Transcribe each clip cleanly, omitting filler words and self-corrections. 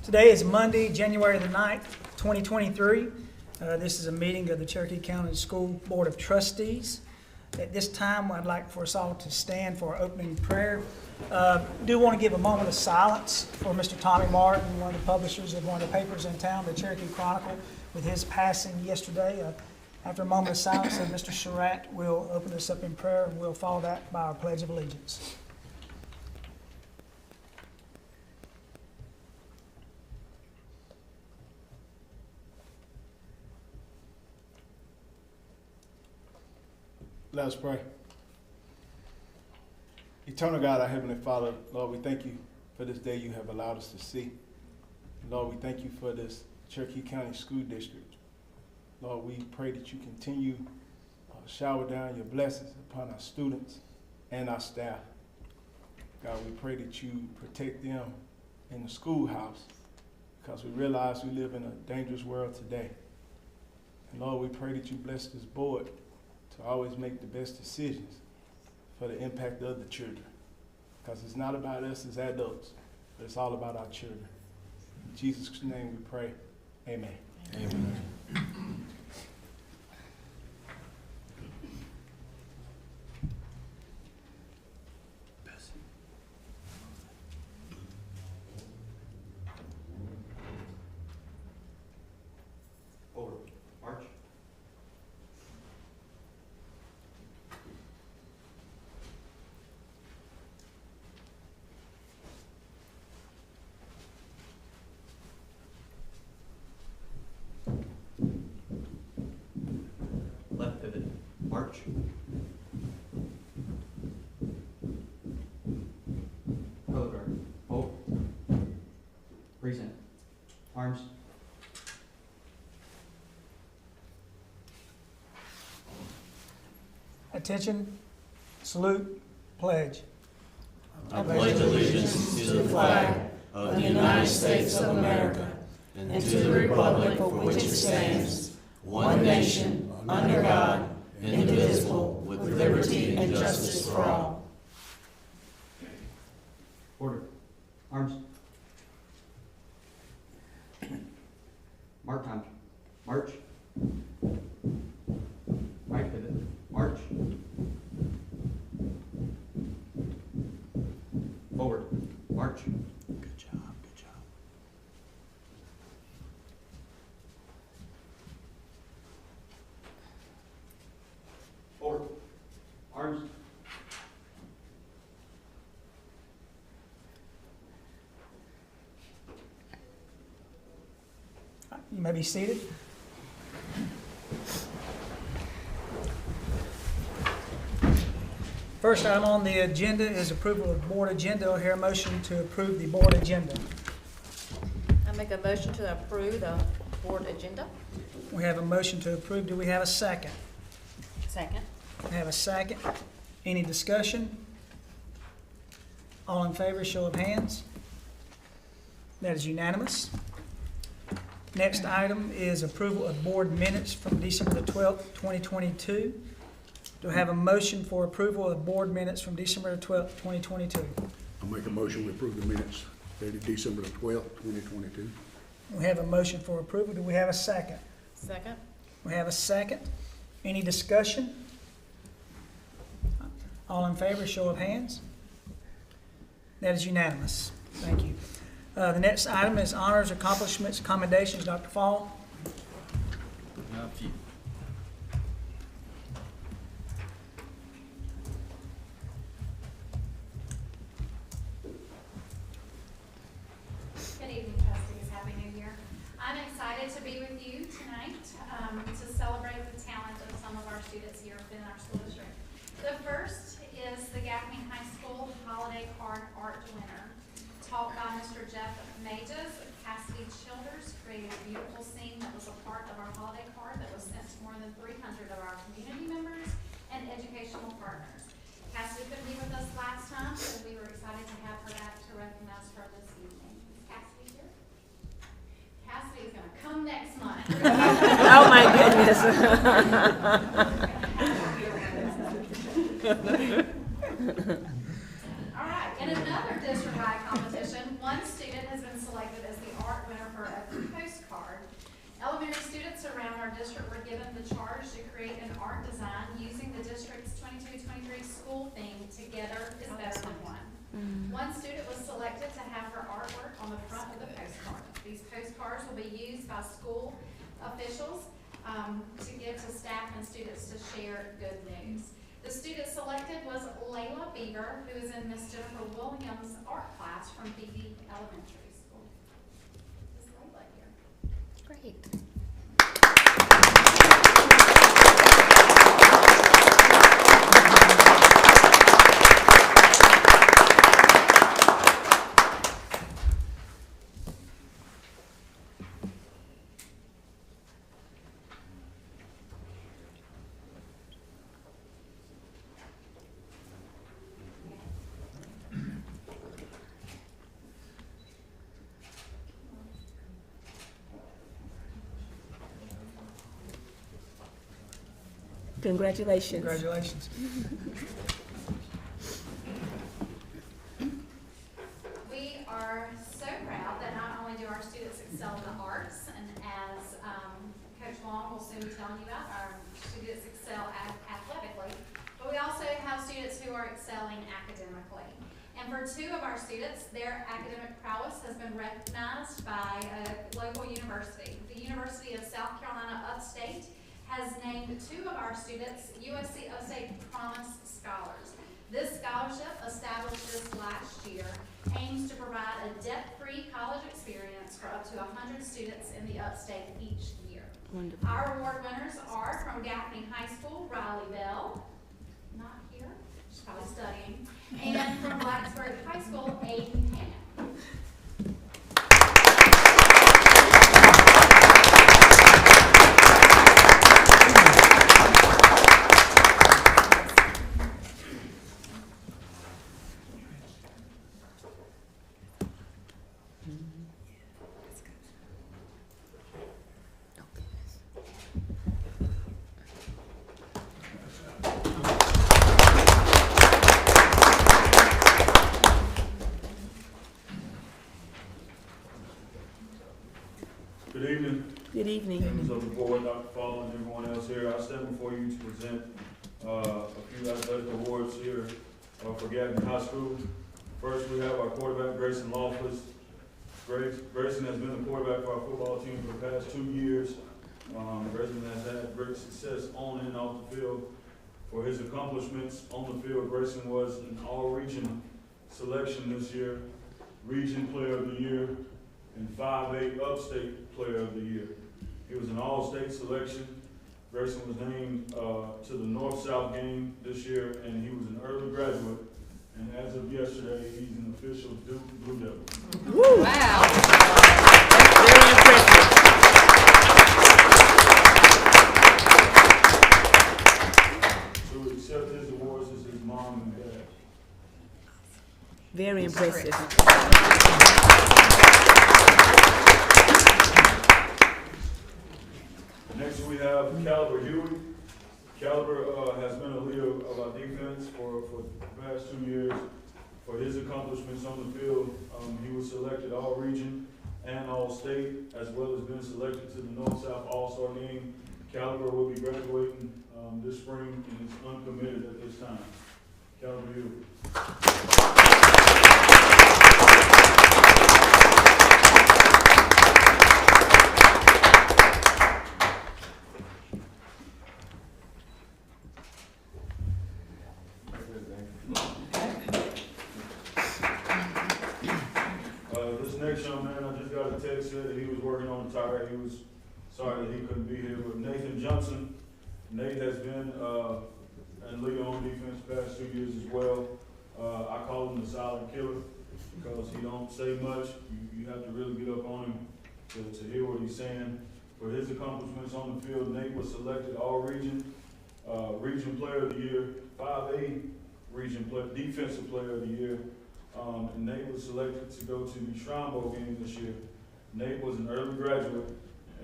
Today is Monday, January the 9th, 2023. This is a meeting of the Cherokee County School Board of Trustees. At this time, I'd like for us all to stand for our opening prayer. Do want to give a moment of silence for Mr. Tommy Martin, one of the publishers of one of the papers in town, the Cherokee Chronicle, with his passing yesterday. After a moment of silence, Mr. Surratt will open us up in prayer, and we'll follow that by our Pledge of Allegiance. Let us pray. Eternal God, our Heavenly Father, Lord, we thank you for this day you have allowed us to see. Lord, we thank you for this Cherokee County School District. Lord, we pray that you continue shower down your blessings upon our students and our staff. God, we pray that you protect them in the schoolhouse because we realize we live in a dangerous world today. And Lord, we pray that you bless this board to always make the best decisions for the impact of the children. Because it's not about us as adults, but it's all about our children. In Jesus' name we pray, amen. Amen. Left pivot, march. Color guard, hold. Present. Arms. Attention, salute, pledge. I pledge allegiance to the flag of the United States of America and to the republic for which it stands, one nation, under God, indivisible, with liberty and justice for all. Order. Arms. Mark time. March. Right pivot. March. Forward. March. Good job, good job. Forward. Arms. You may be seated. First item on the agenda is approval of board agenda. I'll hear a motion to approve the board agenda. I make a motion to approve the board agenda. We have a motion to approve. Do we have a second? Second. We have a second. Any discussion? All in favor, show of hands. That is unanimous. Next item is approval of board minutes from December the 12th, 2022. Do I have a motion for approval of board minutes from December the 12th, 2022? I'll make a motion to approve the minutes dated December the 12th, 2022. We have a motion for approval. Do we have a second? Second. We have a second. Any discussion? All in favor, show of hands. That is unanimous. Thank you. The next item is honors, accomplishments, commendations. Dr. Fall. A few. Good evening, trustees. Happy New Year. I'm excited to be with you tonight to celebrate the talent of some of our students here within our school district. The first is the Gaffney High School Holiday Card Art winner. Taught by Mr. Jeff Mages, Cassidy Childers created a beautiful scene that was a part of our holiday card that was sent to more than 300 of our community members and educational partners. Cassidy couldn't be with us last time, so we were excited to have her back to recognize her this evening. Cassidy here? Cassidy is going to come next month. Oh my goodness. All right, in another district-wide competition, one student has been selected as the art by school officials to give to staff and students to share good news. The student selected was Layla Beaver, who is in Miss Jennifer Williams' art class from Beebe Elementary School. Is Layla here? Great. Congratulations. Congratulations. We are so proud that not only do our students excel in the arts, and as Coach Long will soon be telling you about, our students excel athletically, but we also have students who are excelling academically. And for two of our students, their academic prowess has been recognized by a local university. The University of South Carolina Upstate has named two of our students USC Upstate Promise Scholars. This scholarship, established this last year, aims to provide a debt-free college experience for up to 100 students in the Upstate each year. Wonderful. Our award winners are from Gaffney High School, Riley Bell, not here, she's probably studying, and from Blacksburg High School, Aiden Ham. Good evening, Good evening. members of the board, Dr. Fowler, and everyone else here. I stand before you to present a few athletic awards here for Gaffney High School. First, we have our quarterback, Grayson Loftus. Grayson has been the quarterback for our football team for the past 2 years. Grayson has had great success on and off the field. For his accomplishments on the field, Grayson was an all-region selection this year, Region Player of the Year, and 5A Upstate Player of the Year. He was an all-state selection. Grayson was named to the North-South game this year, and he was an early graduate. And as of yesterday, he's an official Duke Blue Devil. Woo. Wow. Very impressive. To accept his awards is his mom and dad. Very impressive. Next, we have Caliber Huey. Caliber has been a leader of our defense for the past 2 years. For his accomplishments on the field, he was selected all-region and all-state, as well as being selected to the North-South All-Star game. Caliber will be graduating this spring and is uncommitted at this time. Caliber Huey. This next young man, I just got a text said that he was working on a tire. He was sorry that he couldn't be here, but Nathan Johnson. Nate has been and leader on defense the past 2 years as well. I call him the silent killer because he don't say much. You have to really get up on him to hear what he's saying. For his accomplishments on the field, Nate was selected all-region, region player of the year, 5A region defensive player of the year. And Nate was selected to go to the Shrine Bowl game this year. Nate was an early graduate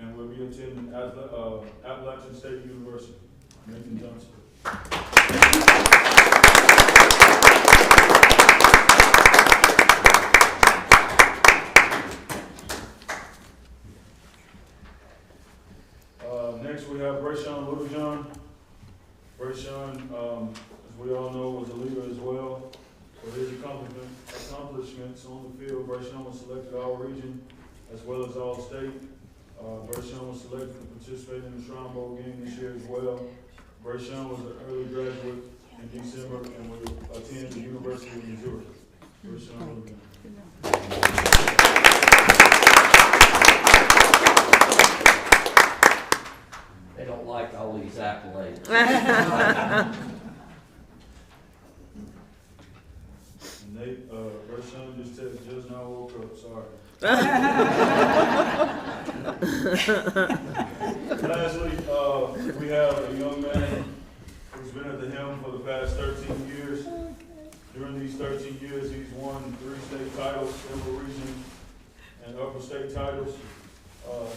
and will be attending Appalachian State University. Nathan Johnson. Next we have Brayshawn Littlejohn. Brayshawn, as we all know, was a leader as well. For his accomplishments on the field, Brayshawn was selected all-region as well as all-state. Bershon was selected to participate in the Shrine Bowl game this year as well. Bershon was an early graduate in December and will attend the University of Missouri. Bershon will be. They don't like all these accolades. Nate, Bershon just just now woke up, sorry. Lastly, we have a young man who's been at the helm for the past 13 years. During these 13 years, he's won 3 state titles, several region and upper state titles.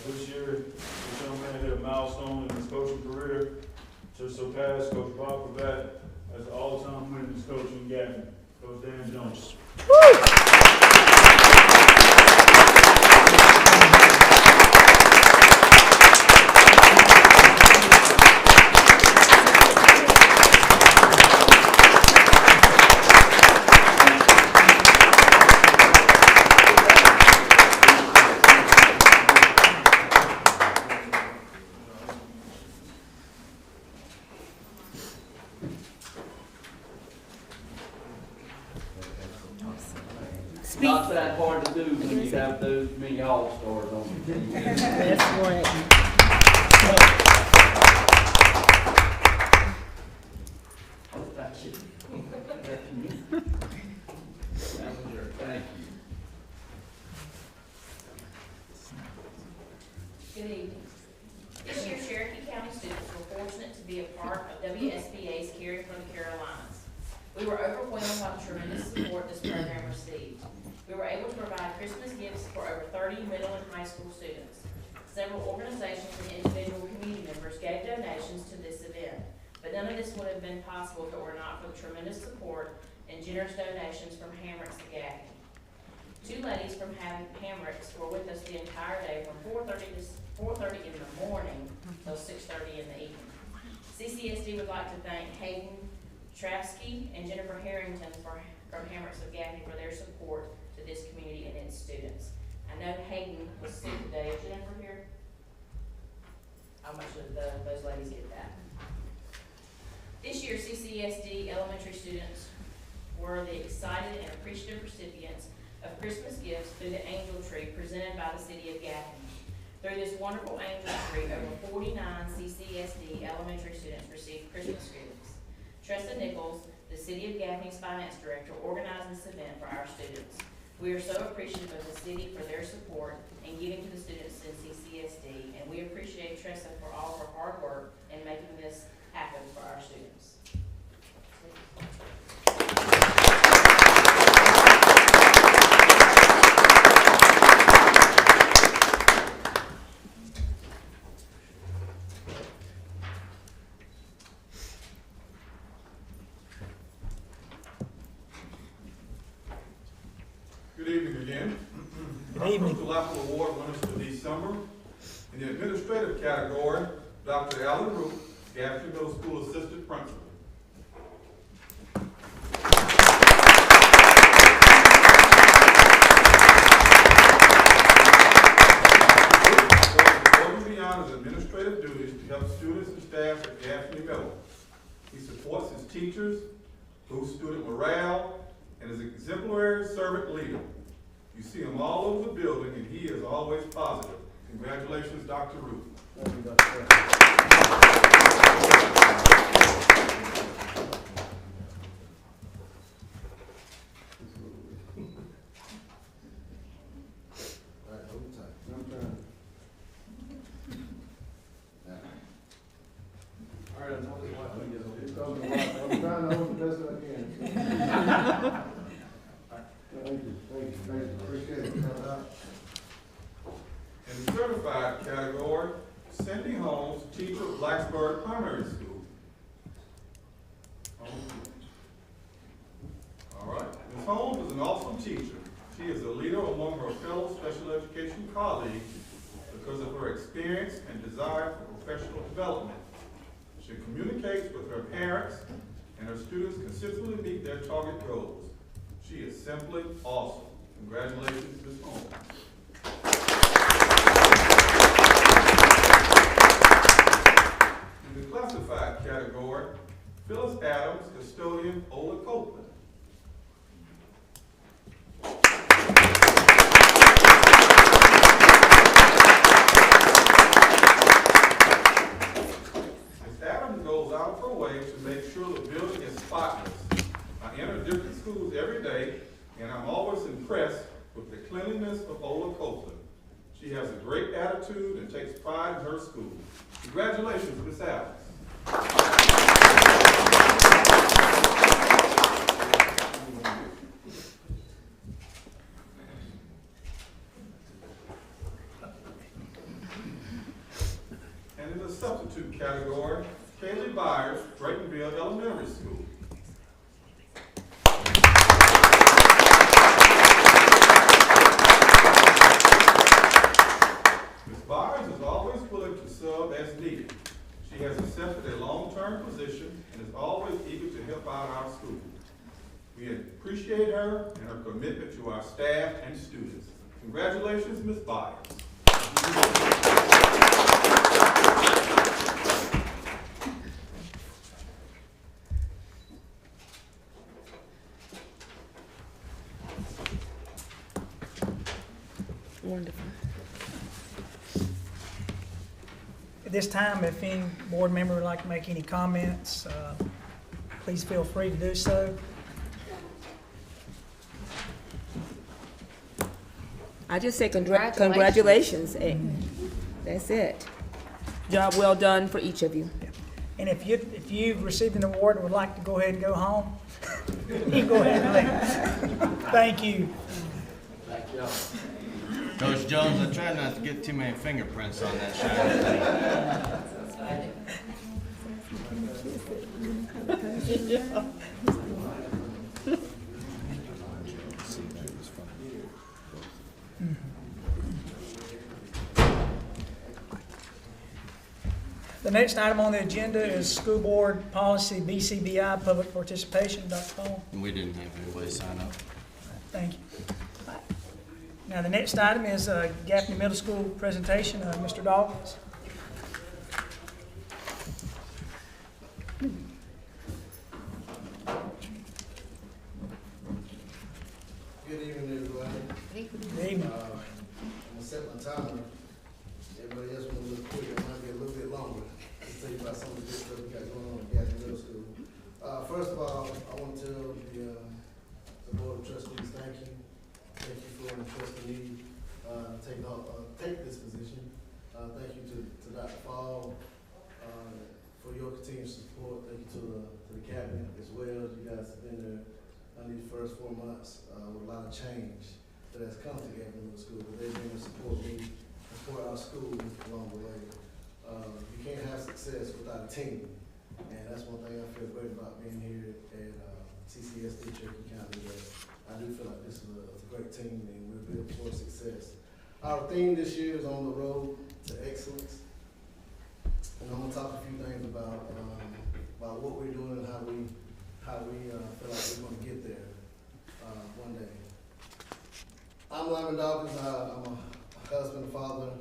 This year, this young man hit a milestone in his coaching career to surpass Coach Bob Pravat as the all-time winningest coach in Gaffney, Coach Dan Jones. Not that hard to do when you have those many all-stars on your team. That's right. That's it. Manager, thank you. Good evening. This year, Cherokee County students were fortunate to be a part of WSBA's Caring for the Carolinas. We were overwhelmed by the tremendous support this program received. We were able to provide Christmas gifts for over 30 middle and high school students. Several organizations and individual community members gave donations to this event, but none of this would have been possible if it were not for the tremendous support and generous donations from Hamrick's of Gaffney. 2 ladies from Hamrick's were with us the entire day from 4:30 in the morning till 6:30 in the evening. CCSD would like to thank Hayden Trafsky and Jennifer Harrington from Hamrick's of Gaffney for their support to this community and its students. I know Hayden was sick today. Is Jennifer here? How much did those ladies get that? This year, CCSD elementary students were the excited and appreciative recipients of Christmas gifts through the Angel Tree presented by the City of Gaffney. Through this wonderful Angel Tree, over 49 CCSD elementary students received Christmas gifts. Tressa Nichols, the City of Gaffney's finance director, organized this event for our students. We are so appreciative of the city for their support and giving to the students in CCSD, and we appreciate Tressa for all of her hard work in making this happen for our students. Good evening again. Good evening. Our Apple Award winners for December. In the administrative category, Dr. Alan Root, Gaffney Middle School Assistant Principal. Going beyond his administrative duties to help students and staff at Gaffney Middle. He supports his teachers, boosts student morale, and is an exemplary servant leader. You see him all over the building, and he is always positive. Congratulations, Dr. Root. Thank you, Dr. I'm trying to hold the best I can. Thank you, appreciate it. In the certified category, Cindy Holmes, teacher of Blacksburg Primary School. All right, Ms. Holmes is an awesome teacher. She is a leader among her fellow special education colleagues because of her experience and desire for professional development. She communicates with her parents, and her students consistently meet their target goals. She is simply awesome. Congratulations, Ms. Holmes. Nicholas Adams, custodian, Ola Copeland. Ms. Adams goes out of her way to make sure the building is spotless. I enter different schools every day, and I'm always impressed with the cleanliness of Ola Copeland. She has a great attitude and takes pride in her school. Congratulations, Ms. Adams. And in the substitute category, Kaylee Byers, Draytonville Elementary School. Ms. Byers is always willing to sub as needed. She has accepted a long-term position and is always eager to help out our school. We appreciate her and her commitment to our staff and students. Congratulations, Ms. Byers. Wonderful. At this time, if any board member would like to make any comments, please feel free to do so. I just say congratulations. That's it. Job well done for each of you. And if you've received an award and would like to go ahead and go home, you can go ahead and leave. Thank you. Thank y'all. Coach Jones, I try not to get too many fingerprints on that shiny thing. The next item on the agenda is school board policy BCBI, public participation. Dr. Paul? We didn't have anybody sign up. Thank you. Now, the next item is Gaffney Middle School presentation. Mr. Dawkins. Good evening, everybody. Good evening. I'm gonna set my timer. Everybody else want to look quick. It might be a little bit longer. Let's tell you about some of the good stuff we got going on at Gaffney Middle School. First of all, I want to tell the Board of Trustees, thank you. Thank you for entrusting me take this position. Thank you to Dr. Fall for your continued support. Thank you to the cabinet as well. You guys have been there on these first 4 months with a lot of change that has come to Gaffney Middle School. But they've been to support me, support our school along the way. You can't have success without a team. And that's one thing I feel great about being here at CCSD Cherokee County. I do feel like this is a great team and we're built for success. Our theme this year is on the road to excellence. And I'm gonna talk a few things about what we're doing and how we feel like we're gonna get there one day. I'm Lyman Dawkins. I'm a husband, father,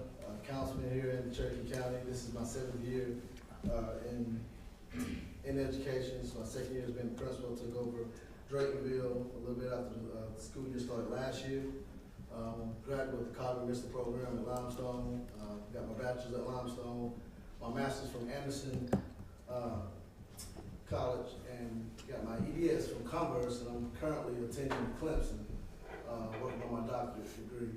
councilman here in Cherokee County. This is my 7th year in education. It's my 2nd year as being principal. Took over Draytonville a little bit after the school year started last year. Graduated with the College Missile program at Limestone. Got my bachelor's at Limestone. My master's from Anderson College, and got my EDS from Converse, and I'm currently attending Clemson, working on my doctorate degree.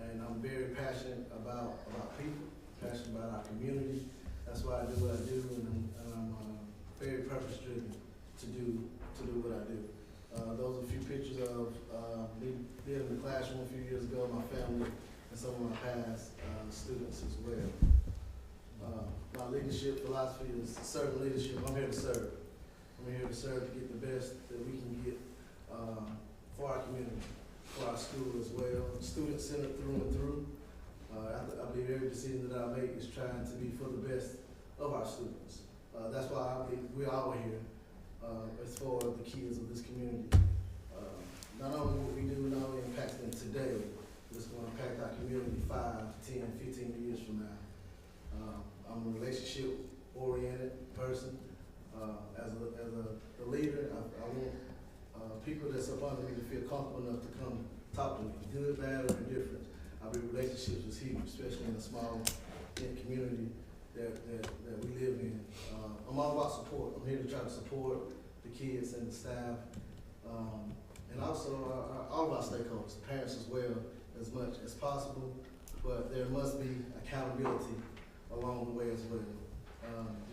And I'm very passionate about people, passionate about our community. That's why I do what I do, and I'm very purpose-driven to do what I do. Those are a few pictures of me being in the classroom a few years ago, my family, and some of my past students as well. My leadership philosophy is serving leadership. I'm here to serve. I'm here to serve to get the best that we can get for our community, for our school as well. Student-centered through and through. I believe every decision that I make is trying to be for the best of our students. That's why I believe we're all here as for the kids of this community. Not only what we do, not only impact them today, but it's going to impact our community 5, 10, 15 years from now. I'm a relationship-oriented person. As a leader, I want people that's up under me to feel comfortable enough to come talk to me, good, bad, or indifferent. I believe relationships is huge, especially in a small community that we live in. I'm all about support. I'm here to try to support the kids and the staff, and also all of our stakeholders, the parents as well, as much as possible. But there must be accountability along the way as well.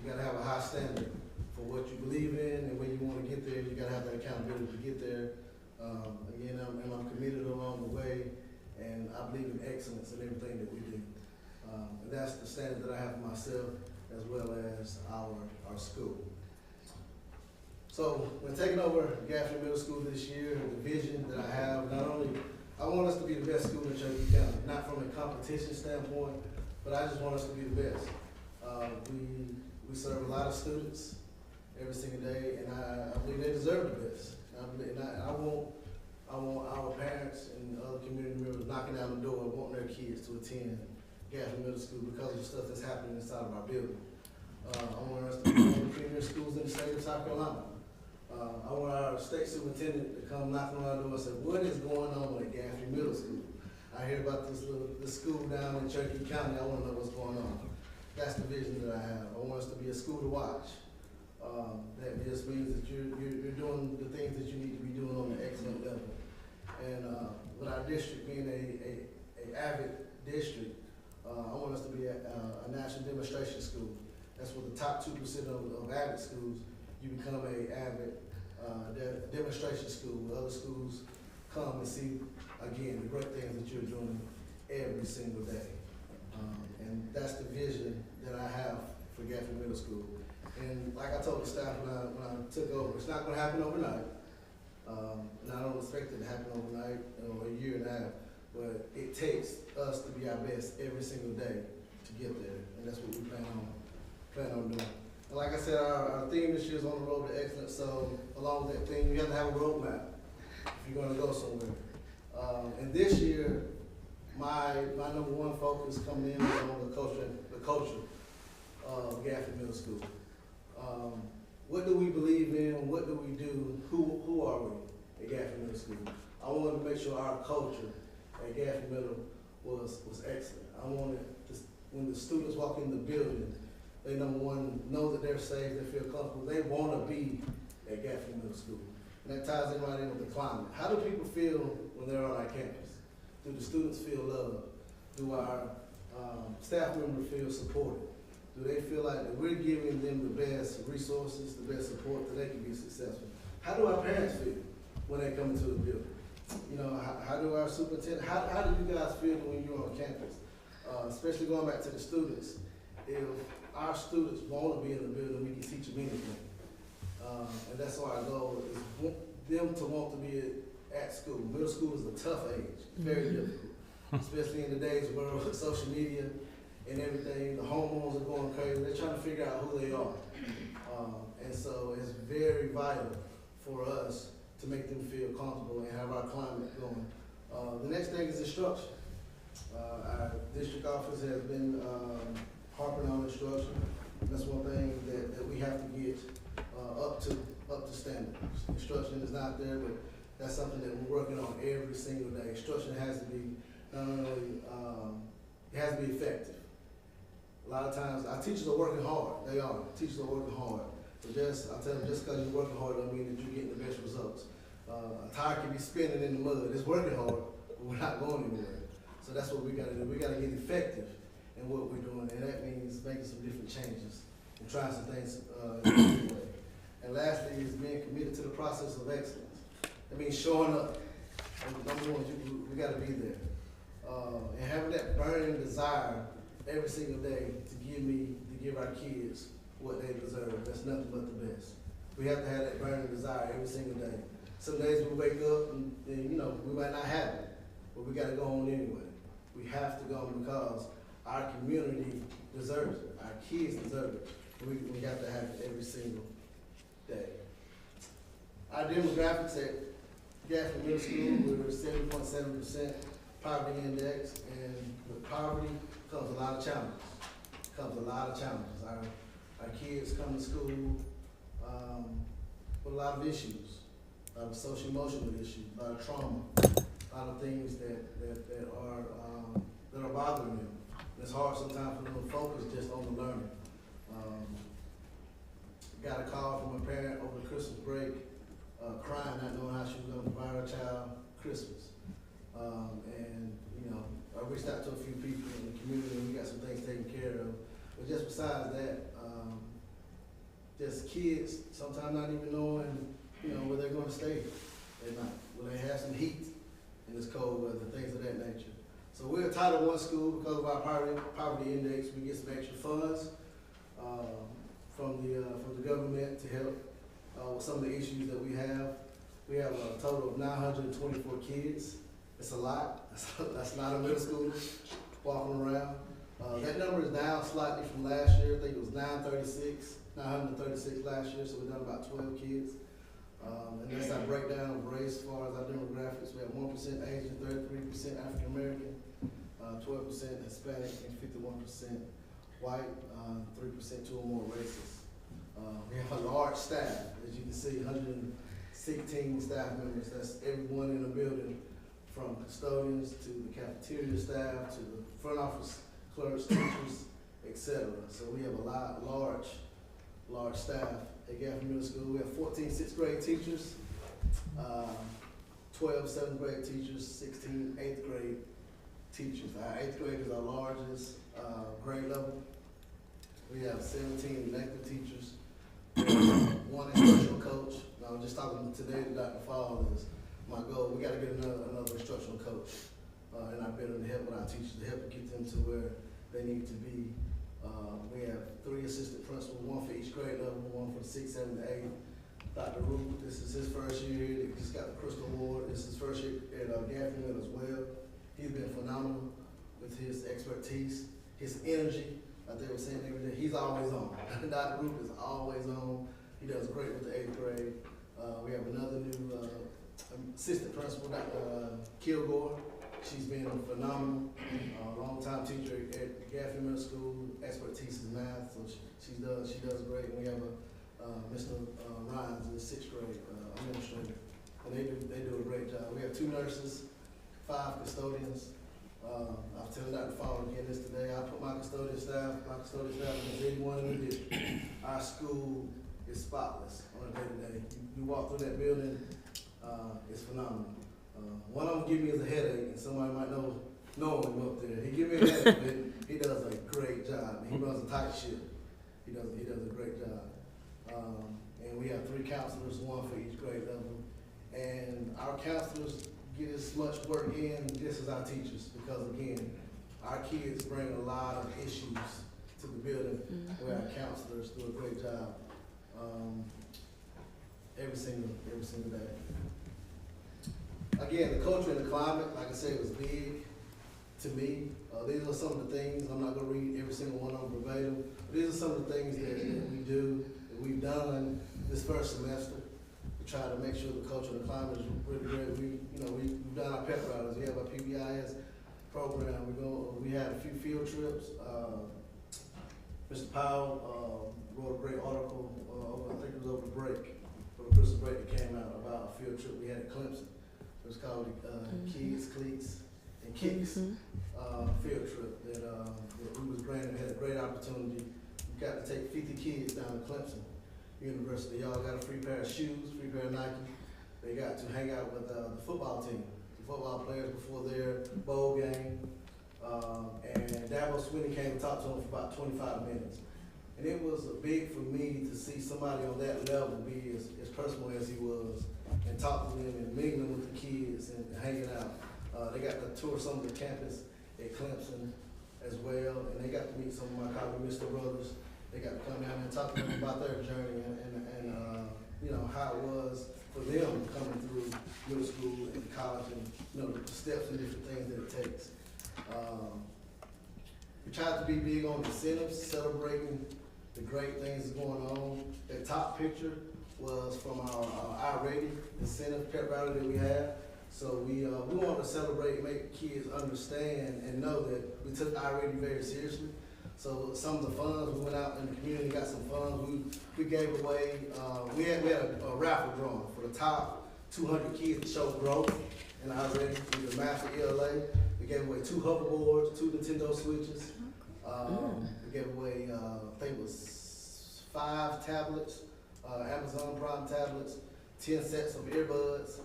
You gotta have a high standard for what you believe in and when you wanna get there. You gotta have that accountability to get there. Again, I'm committed along the way, and I believe in excellence in everything that we do. And that's the standard that I have for myself as well as our school. So when taking over Gaffney Middle School this year, the vision that I have, not only, I want us to be the best school in Cherokee County, not from a competition standpoint, but I just want us to be the best. We serve a lot of students every single day, and I believe they deserve the best. I want our parents and other community members knocking down the door, wanting their kids to attend Gaffney Middle School because of the stuff that's happening inside of our building. I want us to be one of the premier schools in the state of South Carolina. I want our state superintendent to come knocking on our door and say, what is going on at Gaffney Middle School? I hear about this school down in Cherokee County. I want to know what's going on. That's the vision that I have. I want us to be a school to watch. That just means that you're doing the things that you need to be doing on an excellent level. And with our district being a avid district, I want us to be a national demonstration school. That's what the top 2% of avid schools, you become a avid demonstration school where other schools come and see, again, the great things that you're doing every single day. And that's the vision that I have for Gaffney Middle School. And like I told the staff when I took over, it's not going to happen overnight. And I don't expect it to happen overnight or a year and a half. But it takes us to be our best every single day to get there. And that's what we plan on doing. And like I said, our theme this year is on the road to excellence. So along with that theme, you have to have a roadmap if you're going to go somewhere. And this year, my number one focus coming in is on the culture of Gaffney Middle School. What do we believe in? What do we do? Who are we at Gaffney Middle School? I wanted to make sure our culture at Gaffney Middle was excellent. I wanted to, when the students walk in the building, they number one know that they're safe, they feel comfortable, they want to be at Gaffney Middle School. And that ties in right in with the climate. How do people feel when they're on our campus? Do the students feel loved? Do our staff members feel supported? Do they feel like that we're giving them the best resources, the best support that they can be successful? How do our parents feel when they come into the building? You know, how do our superintendent, how do you guys feel when you're on campus? Especially going back to the students, if our students want to be in the building, we can teach them anything. And that's our goal, is them to want to be at school. Middle school is a tough age, very difficult, especially in today's world with social media and everything. The hormones are going crazy. They're trying to figure out who they are. And so it's very vital for us to make them feel comfortable and have our climate going. The next thing is instruction. Our district office has been harping on instruction. That's one thing that we have to get up to standard. Instruction is not there, but that's something that we're working on every single day. Instruction has to be not only it has to be effective. A lot of times our teachers are working hard. They are. Teachers are working hard. But I tell them, just because you're working hard don't mean that you're getting the best results. A tire can be spinning in the mud. It's working hard, but we're not going anywhere. So that's what we got to do. We got to get effective in what we're doing, and that means making some different changes and trying some things in a different way. And lastly is being committed to the process of excellence. That means showing up. Number one, we got to be there. And having that burning desire every single day to give our kids what they deserve. That's nothing but the best. We have to have that burning desire every single day. Some days we wake up and we might not have it, but we got to go on anyway. We have to go on because our community deserves it. Our kids deserve it. We have to have it every single day. Our demographics at Gaffney Middle School, we're 7.7% poverty index, and with poverty comes a lot of challenges. Our kids come to school with a lot of issues, a lot of social emotional issues, a lot of trauma, a lot of things that are bothering them. It's hard sometimes for them to focus just on the learning. Got a call from a parent over the Christmas break, crying, not knowing how she was going to provide her child Christmas. And, you know, I reached out to a few people in the community and we got some things taken care of. But just besides that, just kids sometimes not even knowing, you know, where they're going to stay at night. Will they have some heat in this cold weather, things of that nature. So we're a Title I school because of our poverty index. We get some extra funds from the government to help with some of the issues that we have. We have a total of 924 kids. It's a lot. That's not a middle schooler walking around. That number is down slightly from last year. I think it was 936 last year, so we've done about 12 kids. And that's our breakdown of race as far as our demographics. We have 1% Asian, 33% African American, 12% Hispanic, and 51% white, 3% two or more races. We have a large staff, as you can see, 116 staff members. That's everyone in the building, from custodians to the cafeteria staff to the front office clerks, teachers, etc. So we have a large staff at Gaffney Middle School. We have 14 sixth grade teachers, 12 seventh grade teachers, 16 eighth grade teachers. Our eighth grade is our largest grade level. We have 17 elective teachers, one instructional coach. I was just talking today to Dr. Fall, is my goal. We got to get another instructional coach in our building to help with our teachers, to help get them to where they need to be. We have 3 assistant principals, 1 for each grade level, 1 for the 6th, 7th, and 8th. Dr. Root, this is his first year here. He just got the Crystal Award. This is his first year at Gaffney Middle as well. He's been phenomenal with his expertise, his energy. Like they were saying every day, he's always on. Dr. Root is always on. He does great with the 8th grade. We have another new assistant principal, Dr. Kilgore. She's been phenomenal, long-time teacher at Gaffney Middle School, expertise in math, so she does great. And we have Mr. Rhines, the 6th grade administrator, and they do a great job. We have 2 nurses, 5 custodians. I was telling Dr. Fowler again this today. I put my custodian staff against anyone in the district. Our school is spotless on a day-to-day. You walk through that building, it's phenomenal. One of them give me is a headache, and somebody might know him up there. He give me a headache, but he does a great job. He runs a tight ship. He does a great job. And we have 3 counselors, 1 for each grade level. And our counselors get as much work in just as our teachers, because again, our kids bring a lot of issues to the building, where our counselors do a great job every single day. Again, the culture and the climate, like I said, was big to me. These are some of the things. I'm not going to read every single one of them verbatim. But these are some of the things that we do, that we've done this first semester. We try to make sure the culture and the climate is really great. We've done our pep rallies. We have our PBIS program. We had a few field trips. Mr. Powell wrote a great article. I think it was over the break, for the Christmas break, that came out about a field trip we had at Clemson. It was called Kids, Cleats, and Kicks field trip that we was granted. We had a great opportunity. We got to take 50 kids down to Clemson University. Y'all got a free pair of shoes, free pair of Nike. They got to hang out with the football team, the football players before their bowl game. And Dabo Swinney came and talked to them for about 25 minutes. And it was big for me to see somebody on that level be as personal as he was, and talk to them and mingling with the kids and hanging out. They got to tour some of the campus at Clemson as well, and they got to meet some of my colleagues, Mr. Brothers. They got to come down and talk to them about their journey and how it was for them coming through middle school and college, and the steps and different things that it takes. We tried to be big on incentives, celebrating the great things that's going on. That top picture was from our rating incentive pep rally that we have. So we want to celebrate and make kids understand and know that we took our rating very seriously. So some of the funds, we went out in the community, got some funds, we gave away, we had a raffle drawing for the top 200 kids to show growth in our rating with the Master ELA. We gave away 2 hoverboards, 2 Nintendo Switches. We gave away, I think it was 5 tablets, Amazon Prime tablets, 10 sets of earbuds,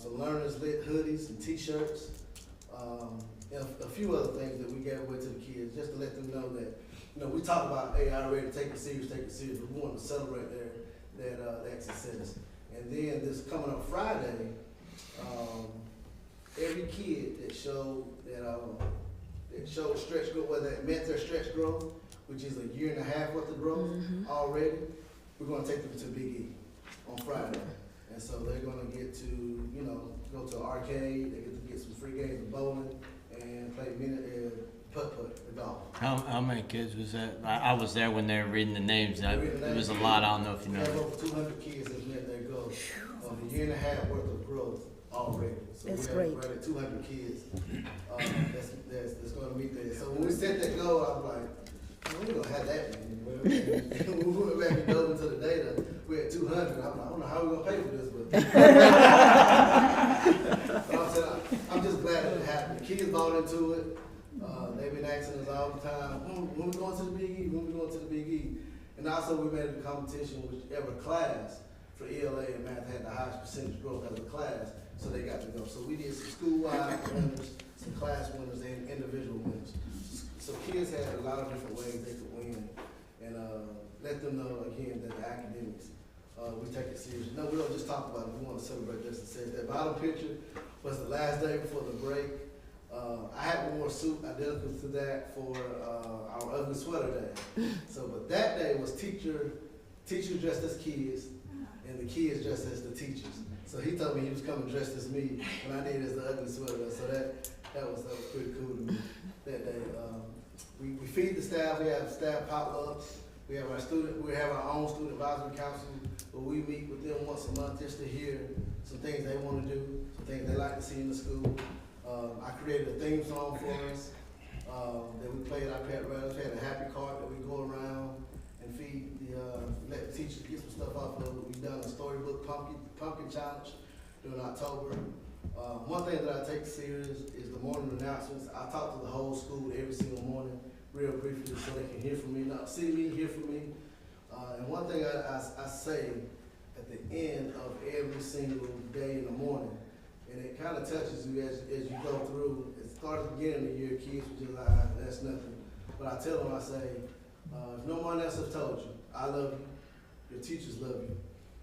some learners lit hoodies and t-shirts, and a few other things that we gave away to the kids, just to let them know that, you know, we talk about, hey, I ready to take it serious, but we want to celebrate that success. And then this coming up Friday, every kid that showed stretch growth, whether it met their stretch growth, which is a 1.5 years worth of growth already, we're gonna take them to Big E on Friday. And so they're gonna get to, you know, go to an arcade, they get to get some free games of bowling and play putt-putt, golf. How many kids was that? I was there when they were reading the names. It was a lot. I don't know if you know. We have over 200 kids that met their goal of a 1.5 years worth of growth already. So That's we great. have right at 200 kids that's going to meet that. So when we set that goal, I was like, we're going to have that many. When we went back and dove into the data, we had 200. I'm like, I don't know how we're going to pay for this, but I'm just glad that it happened. The kids bought into it. They've been asking us all the time, when we going to the Big E? When we going to the Big E? And also we made it a competition, whichever class for ELA and math had the highest percentage growth as a class, so they got to go. So we did some school-wide winners, some class winners, and individual winners. So kids had a lot of different ways they could win, and let them know again that the academics, we take it seriously. No, we don't just talk about it. We want to celebrate just to say that bottom picture was the last day before the break. I had wore a suit identical to that for our ugly sweater day. So, but that day was teachers dressed as kids, and the kids dressed as the teachers. So he told me he was coming dressed as me, and I did as the ugly sweater. So that was pretty cool to me that day. We feed the staff. We have staff potlucks. We have our own student advisory council, where we meet with them once a month just to hear some things they want to do, some things they like to see in the school. I created a theme song for us that we played our pet rallies. We had a happy cart that we go around and feed let the teachers get some stuff off of it. We've done a storybook pumpkin challenge during October. One thing that I take serious is the morning announcements. I talk to the whole school every single morning, real briefly, so they can hear from me, not see me, hear from me. And one thing I say at the end of every single day in the morning, and it kind of touches you as you go through. It starts at the beginning of the year, kids were just like, that's nothing. But I tell them, I say, if no one else has told you, I love you, your teachers love you.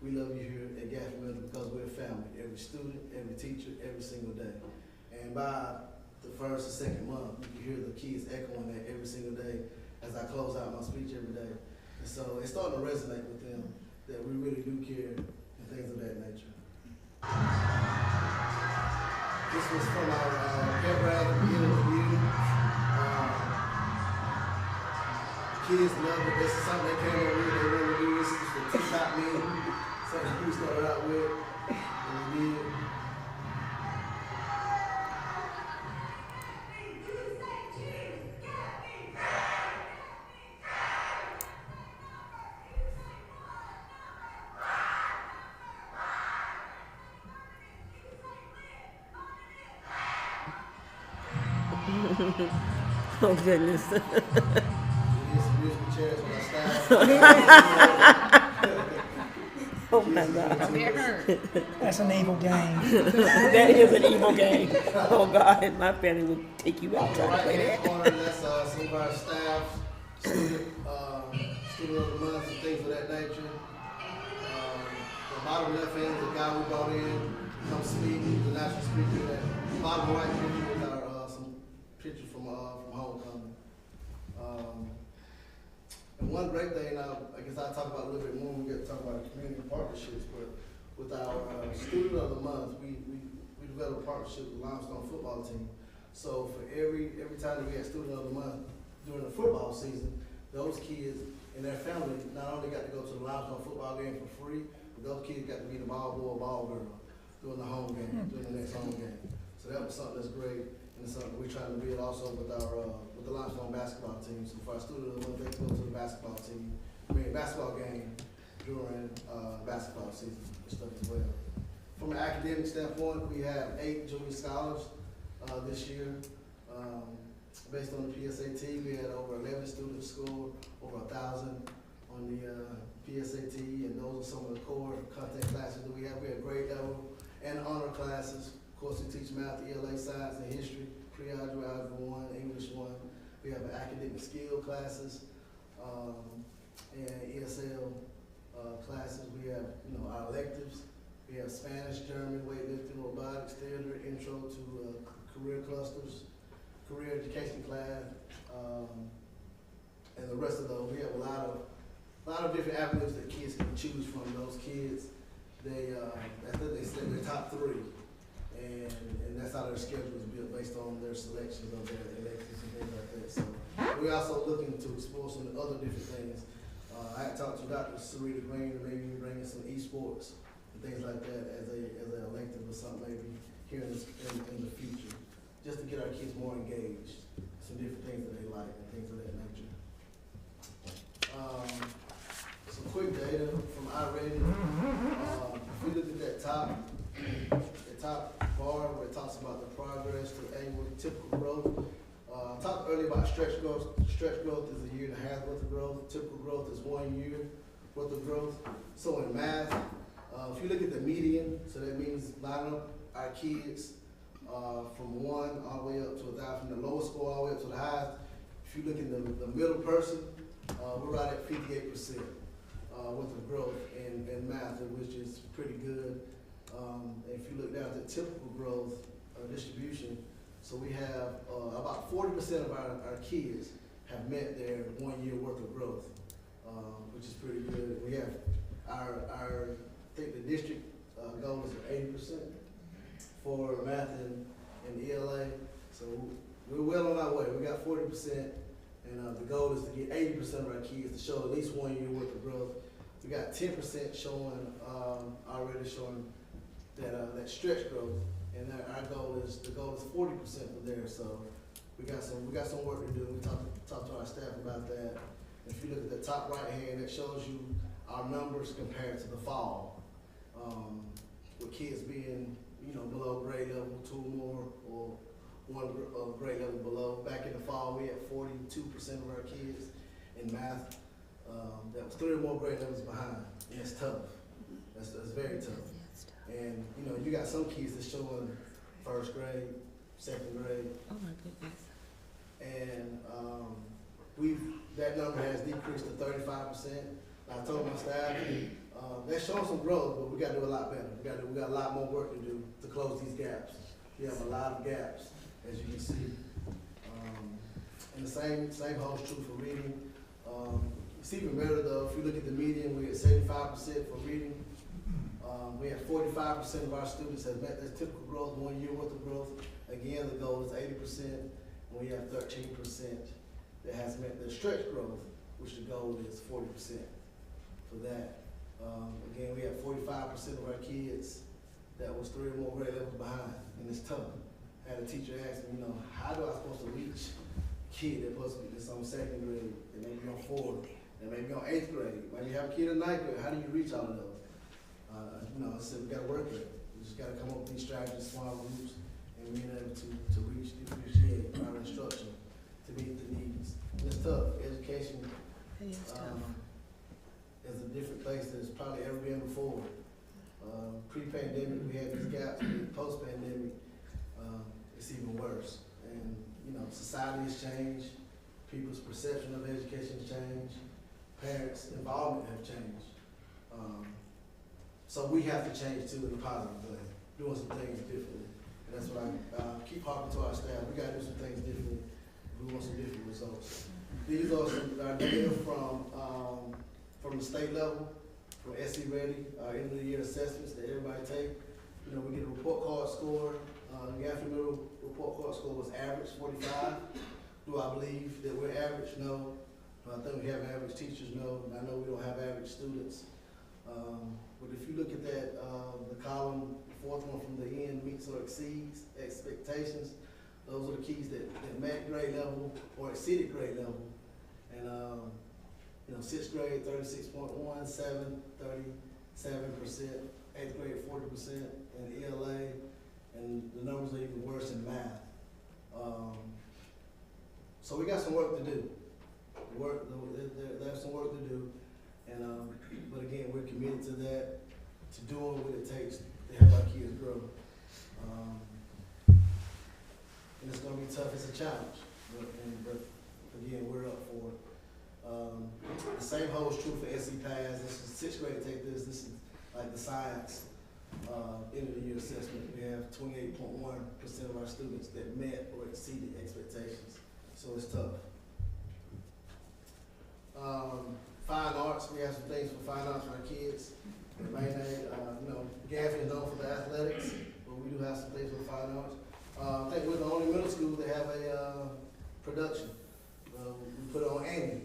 We love you here at Gaffney Middle because we're a family. Every student, every teacher, every single day. And by the first or second month, you can hear the kids echoing that every single day as I close out my speech every day. And so it's starting to resonate with them that we really do care and things of that nature. This was from our pet rally at the beginning of the year. Kids love it. This is something they came over with. They wanted to do. This is the T-top meeting. Something we started out with, and we did. Oh, goodness. Oh, my God. That's an evil game. That is an evil game. Oh, God, my family would take you out trying to play that. That's some of our staff, student of the month, and things of that nature. The bottom left hand is the guy we brought in, come speak, the national speaker. The bottom right picture is our some pictures from homecoming. And one great thing, I guess I'll talk about a little bit more when we get to talk about community partnerships, but with our student of the month, we developed a partnership with the Limestone football team. So for every time that we had student of the month during the football season, those kids and their family not only got to go to the Limestone football game for free, but those kids got to be the ball boy or ball girl during the home game, during the next home game. So that was something that's great. And it's something we're trying to build also with the limestone basketball team. So for our students, when they go to the basketball game during basketball season and stuff as well. From an academic standpoint, we have 8 junior scholars this year. Based on the PSAT, we had over 11 students score over 1,000 on the PSAT, and those are some of the core content classes that we have. We have grade level and honor classes. Of course, we teach math, ELA, science, and history, pre-algebra, algebra 1, English 1. We have academic skill classes and ESL classes. We have, our electives. We have Spanish, German, weightlifting, robotics, theater, intro to career clusters, career education class, and the rest of those. We have a lot of different avenues that kids can choose from. Those kids, they say their top 3, and that's how their schedule is built based on their selections of their electives and things like that. So we're also looking to explore some other different things. I had talked to Dr. Sarita Green, maybe bringing some esports and things like that as an elective or something maybe here in the future, just to get our kids more engaged, some different things that they like and things of that nature. Some quick data from iReady. If we look at that top bar where it talks about the progress to annual typical growth. I talked earlier about stretch growth. Stretch growth is 1.5 years worth of growth. Typical growth is 1 year worth of growth. So in math, if you look at the median, so that means line up our kids from 1 all the way up to 1,000, from the lowest score all the way up to the highest. If you look at the middle person, we're right at 58% worth of growth in math, which is pretty good. If you look down at the typical growth distribution, so we have about 40% of our kids have met their 1 year worth of growth, which is pretty good. We have I think the district goal is 80% for math and ELA. So we're well on our way. We got 40%, and the goal is to get 80% of our kids to show at least 1 year worth of growth. We got 10% showing already showing that stretch growth, and our goal is 40% for there. So we got some work to do. We talked to our staff about that. If you look at the top right hand, it shows you our numbers compared to the fall, with kids being below grade level 2 or more, or 1 grade level below. Back in the fall, we had 42% of our kids in math that was 3 or more grade levels behind, and it's tough. That's very tough. And you got some kids that's showing 1st grade, 2nd grade. Oh my goodness. And that number has decreased to 35%. I told my staff they're showing some growth, but we got to do a lot better. We got a lot more work to do to close these gaps. We have a lot of gaps, as you can see. And the same holds true for reading. It's even better though. If you look at the median, we at 75% for reading. We have 45% of our students have met their typical growth, 1 year worth of growth. Again, the goal is 80%, and we have 13% that has met their stretch growth, which the goal is 40% for that. Again, we have 45% of our kids that was 3 or more grade levels behind, and it's tough. I had a teacher ask me, how do I supposed to reach a kid that's supposed to be this on 2nd grade, and maybe on 4th, and maybe on 8th grade, maybe have a kid in 9th grade? How do you reach all of those? I said we got to work with it. We just got to come up with these strategies, small groups, and being able to reach, differentiate our instruction to meet the needs. And it's tough. Education is a different place than it's probably ever been before. Pre-pandemic, we had these gaps. Post-pandemic, it's even worse. And society has changed. People's perception of education has changed. Parents' involvement have changed. So we have to change too in a positive way, doing some things differently. And that's what I keep harping to our staff. We got to do some things differently. We want some different results. These are some data from the state level, from SC Ready, end of the year assessments that everybody take. We get a report card score. The middle report card score was average, 45. Do I believe that we're average? No. I think we have average teachers? No. I know we don't have average students. But if you look at that, the column, the 4th one from the end, meets or exceeds expectations, Those are the keys that met grade level or exceeded grade level. And, you know, sixth grade, 36.1, 7, 37%, eighth grade, 40% in ELA, and the numbers are even worse in math. So we got some work to do. There's some work to do, and but again, we're committed to that, to doing what it takes to help our kids grow. And it's gonna be tough. It's a challenge, but again, we're up for it. The same holds true for SE Pass. This is sixth grade take this. This is like the science end of the year assessment. We have 28.1% of our students that met or exceeded expectations. So it's tough. Fine arts, we have some things for fine arts for our kids. You know, Gaffney is known for the athletics, but we do have some things for fine arts. I think we're the only middle school that have a production. We put on Andy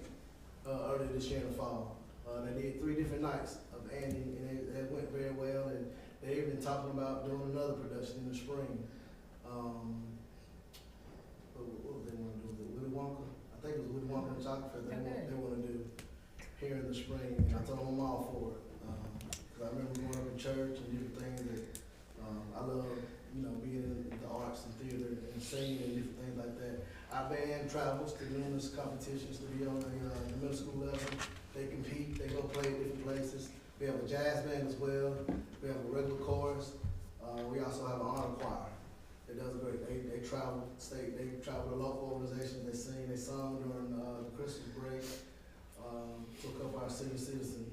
earlier this year in the fall. They did 3 different nights of Andy, and it went very well. And they've been talking about doing another production in the spring. What they want to do? Was it Willy Wonka? I think it was Willy Wonka and the Chocolate Factory. They want to do here in the spring. And I told them I'm all for it. Cause I remember growing up in church and different things that I love. You know, being in the arts and theater and singing and different things like that. Our band travels to numerous competitions to be on the middle school level. They compete. They go play at different places. We have a jazz band as well. We have a regular chorus. We also have an honor choir. It does great. They travel state. They travel to local organizations. They sing. They sung during the Christmas break. Took up our senior citizen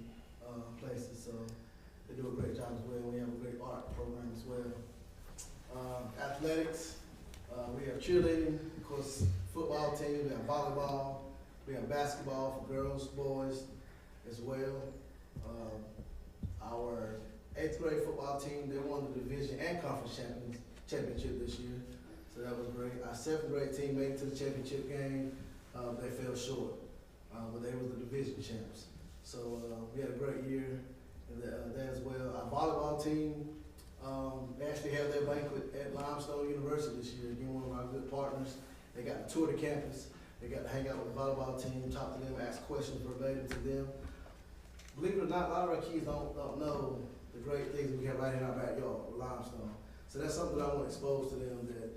places. So they do a great job as well. We have a great art program as well. Athletics. We have cheerleading. Of course, football team. We have volleyball. We have basketball for girls, boys as well. Our 8th grade football team, they won the division and conference championship this year, so that was great. Our 7th grade team made it to the championship game. They fell short, but they were the division champs. So we had a great year in that as well. Our volleyball team, they actually have their banquet at Limestone University this year. Again, one of our good partners. They got to tour the campus. They got to hang out with the volleyball team, talk to them, ask questions verbatim to them. Believe it or not, a lot of our kids don't know the great things we have right in our backyard with Limestone. So that's something that I want to expose to them that,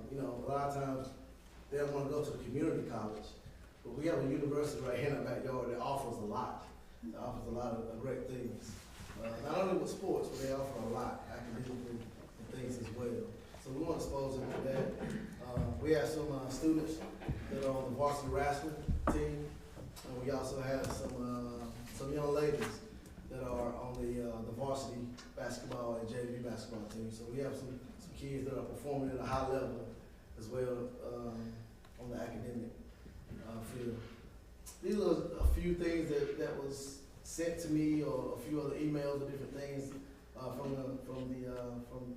you know, a lot of times they don't want to go to the community college, but we have a university right here in our backyard that offers a lot. It offers a lot of great things. Not only with sports, but they offer a lot academically and things as well. So we want to expose them to that. We have some students that are on the varsity wrestling team, and we also have some young ladies that are on the varsity basketball and JV basketball team. So we have some kids that are performing at a high level as well on the academic field. These are a few things that was sent to me, or a few other emails or different things from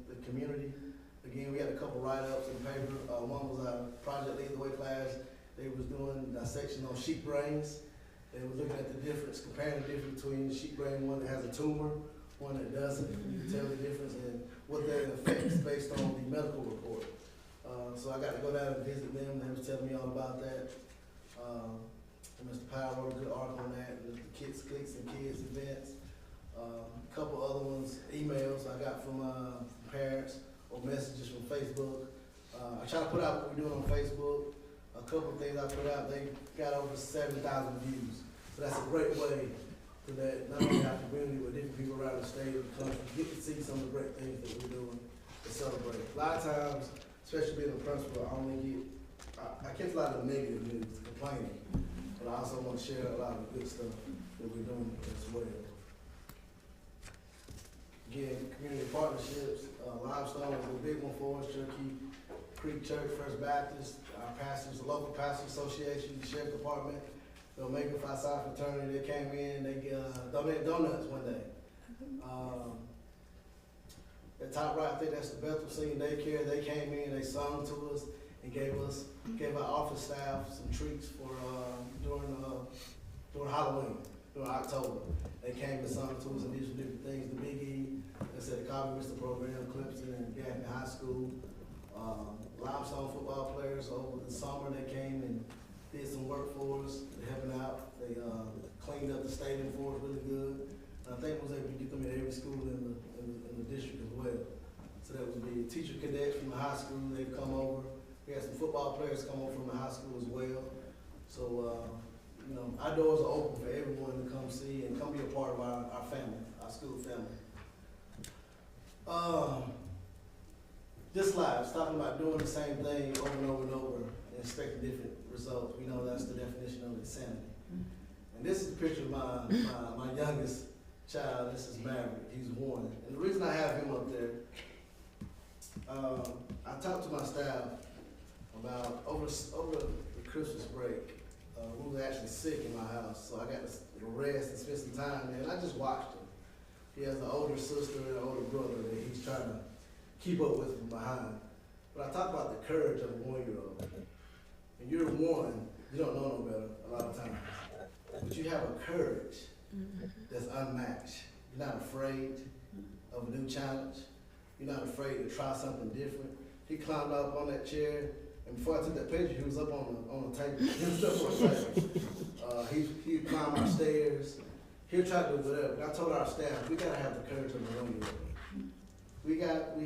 the community. Again, we had a couple write-ups in the paper. One was our Project Lead the Way class. They was doing a section on sheep brains. They were looking at the difference, comparing the difference between the sheep brain, one that has a tumor, one that doesn't. You can tell the difference and what that affects based on the medical report. So I got to go down and visit them. They was telling me all about that. And Mr. Powell wrote a good article on that. The Kids, Clicks, and Kids events. A couple other ones, emails I got from parents or messages from Facebook. I try to put out what we're doing on Facebook. A couple of things I put out, they got over 7,000 views. So that's a great way to let not only our community, but different people around the state or the country get to see some of the great things that we're doing to celebrate. A lot of times, especially being a principal, I catch a lot of negative news, complaining, but I also want to share a lot of the good stuff that we're doing as well. Again, community partnerships, Limestone is a big one for us. Cherokee Creek Church, First Baptist, our pastors, the local pastor association, the sheriff department, the Omega Phi Psi fraternity. They came in, they donated donuts one day. At top right, I think that's the Bethel Senior Daycare. They came in, they sung to us, and gave our office staff some treats for during Halloween, during October. They came and sung to us and did some different things. The Big E, they said the Carbon Vista program, Clemson and Gaffney High School. Limestone football players over the summer, they came and did some work for us, helping out. They cleaned up the stadium for us really good. And I think was able to get them in every school in the district as well. So that would be teacher cadets from the high school, they've come over. We had some football players come over from the high school as well. So, you know, our doors are open for everyone to come see and come be a part of our family, our school family. This slide, it's talking about doing the same thing over and over and over and expecting different results. We know that's the definition of insanity. And this is a picture of my youngest child. This is Maverick. He's 1. And the reason I have him up there, I talked to my staff about over the Christmas break. We were actually sick in my house, so I got to rest and spend some time there. And I just watched him. He has an older sister and an older brother that he's trying to keep up with from behind. But I talk about the courage of a 1-year-old. When you're 1, you don't know no better a lot of times. But you have a courage that's unmatched. You're not afraid of a new challenge. You're not afraid to try something different. He climbed up on that chair, and before I took that picture, he was up on the table. He was up on the table. He'd climb our stairs. He'll try to do whatever. And I told our staff, we gotta have the courage of a 1-year-old. We have to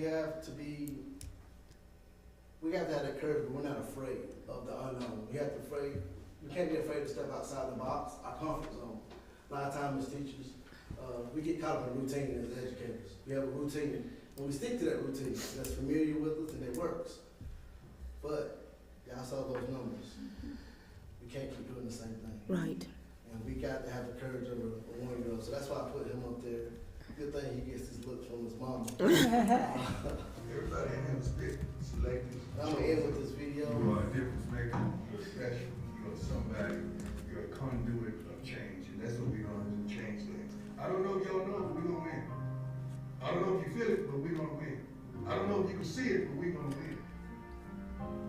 have that courage, but we're not afraid of the unknown. We can't be afraid to step outside the box, our comfort zone. A lot of times as teachers, we get caught up in routine as educators. We have a routine, and we stick to that routine that's familiar with us and it works. But y'all saw those numbers. We can't keep doing the same thing. Right. And we got to have the courage of a 1-year-old. So that's why I put him up there. Good thing he gets his looks from his mama. Everybody in here is selected. I'm gonna end with this video. You are a difference maker. You're special. You're somebody. You're a conduit of change, and that's what we're gonna do. Change things. I don't know if y'all know, but we're gonna win. I don't know if you feel it, but we're gonna win. I don't know if you can see it, but we're gonna win.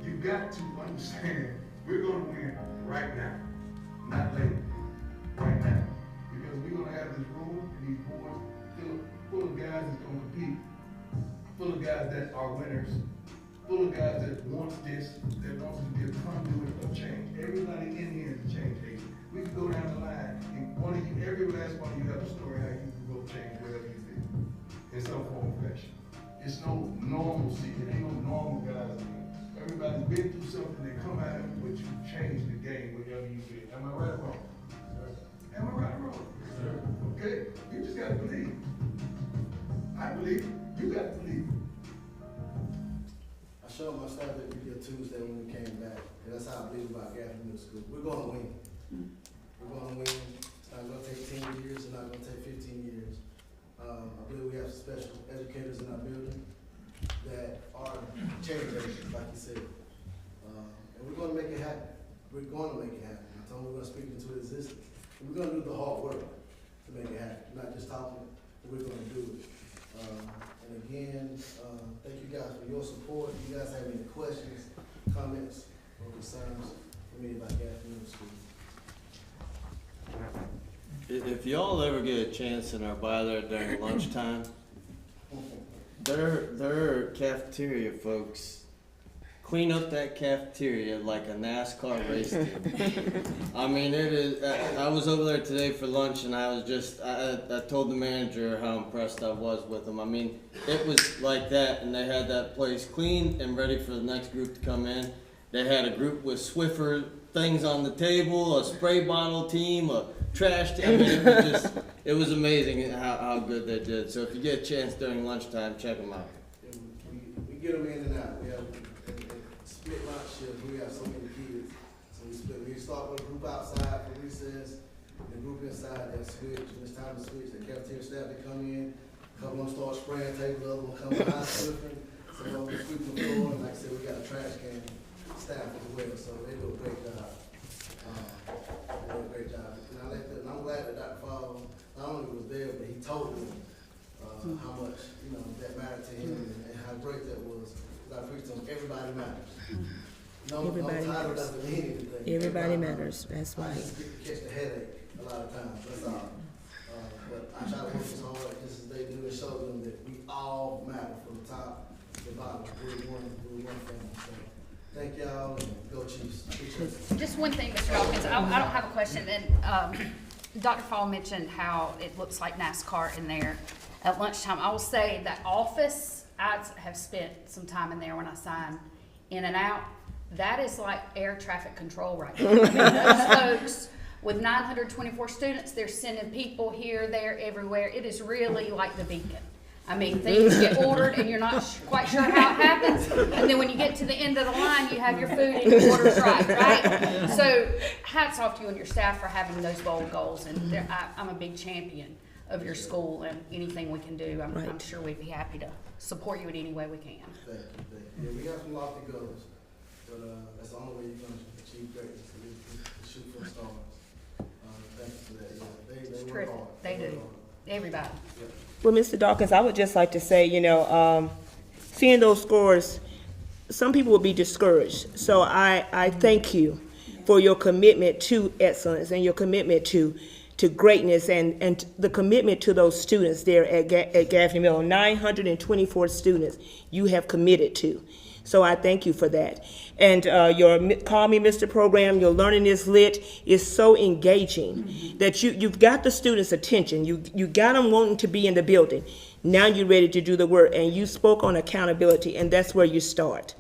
You got to understand we're gonna win right now, not later. Right now, because we're gonna have this room and these boards full of guys that's gonna compete, full of guys that are winners, full of guys that want this, that wants to be a conduit of change. Everybody in here is a change agent. We can go down the line, and every last one of you have a story how you can go change wherever you feel, in some form or fashion. It's no normalcy, it ain't no normal guys in here. Everybody's been through something, they come out of it, but you change the game wherever you feel. Am I right or wrong? Am I right or wrong? Okay? You just gotta believe. I believe. You gotta believe. I showed my staff that video Tuesday when we came back. And that's how I believe about Gaffney Middle School. We're gonna win. We're gonna win. It's not gonna take 10 years, it's not gonna take 15 years. I believe we have special educators in our building that are change agents, like you said. And we're gonna make it happen. We're gonna make it happen. I told them we're gonna speak into existence. And we're gonna do the hard work to make it happen. Not just talking, but we're gonna do it. And again, thank you guys for your support. If you guys have any questions, comments, or concerns for me about Gaffney Middle School. If y'all ever get a chance and are by there during lunchtime, their cafeteria folks clean up that cafeteria like a NASCAR race team. I mean, it is. I was over there today for lunch, and I was just. I told the manager how impressed I was with them. I mean, it was like that, and they had that place clean and ready for the next group to come in. They had a group with Swiffer things on the table, a spray bottle team, a trash team. I mean, it was amazing how good they did. So if you get a chance during lunchtime, check them out. We get them in and out. We have split lunch shifts. We have so many kids, so we split. We start with a group outside for recess, and a group inside that switch. When it's time to switch, the cafeteria staff they come in. A couple of them start spraying tables, the other one come behind Swiffing. Some of them sweep the floor, and like I said, we got a trash can staff as well, so they do a great job. They do a great job. And I'm glad that Dr. Fall not only was there, but he told me how much that mattered to him and how great that was. Because I preached to him, everybody matters. No title doesn't mean anything. Everybody matters. That's I right. just get to catch the headache a lot of times. That's all. But I try to work as hard just as they do and show them that we all matter from the top to the bottom. We're one family. So thank y'all, and go Chiefs. Appreciate it. Just one thing, Mr. Dawkins, I don't have a question, and Dr. Fall mentioned how it looks like NASCAR in there at lunchtime. I will say that office, I have spent some time in there when I sign in and out. That is like air traffic control right now. I mean, those folks, with 924 students, they're sending people here, there, everywhere. It is really like the beacon. I mean, things get ordered and you're not quite sure how it happens. And then when you get to the end of the line, you have your food and your order's right? So hats off to you and your staff for having those bold goals. And I'm a big champion of your school, and anything we can do, I'm sure we'd be happy to support you in any way we can. Thank you. Yeah, we got some lofty goals, but that's the only way you're going to achieve greatness. To shoot for the stars. Thank you for that. Yeah, they work hard. They do. Everybody. Yeah. Well, Mr. Dawkins, I would just like to say, seeing those scores, some people will be discouraged. So I thank you for your commitment to excellence and your commitment to greatness and the commitment to those students there at Gaffney Middle. 924 students you have committed to. So I thank you for that. And your Call Me Mr. program, your Learning is Lit, is so engaging that you've got the students' attention. You got them wanting to be in the building. Now you're ready to do the work. And you spoke on accountability, and that's where you start.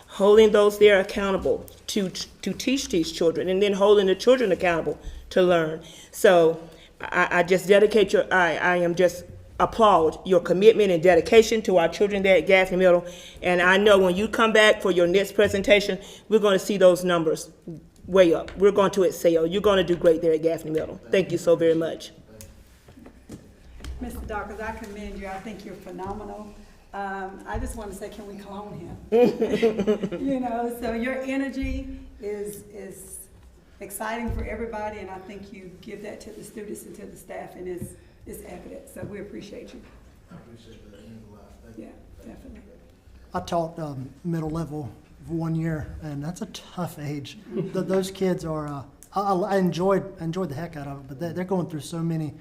Holding those there accountable to teach these children, and then holding the children accountable to learn. So I just dedicate I am just applaud your commitment and dedication to our children there at Gaffney Middle. And I know when you come back for your next presentation, we're going to see those numbers way up. We're going to excel. You're going to do great there at Gaffney Middle. Thank you so very much. Mr. Dawkins, I commend you. I think you're phenomenal. I just want to say, can we clone him? So your energy is exciting for everybody, and I think you give that to the students and to the staff, and it's evident. So we appreciate you. I appreciate that. It means a lot. Thank you. Yeah, definitely. I taught middle level for 1 year, and that's a tough age. Those kids are, I enjoyed the heck out of it, but they're going through so many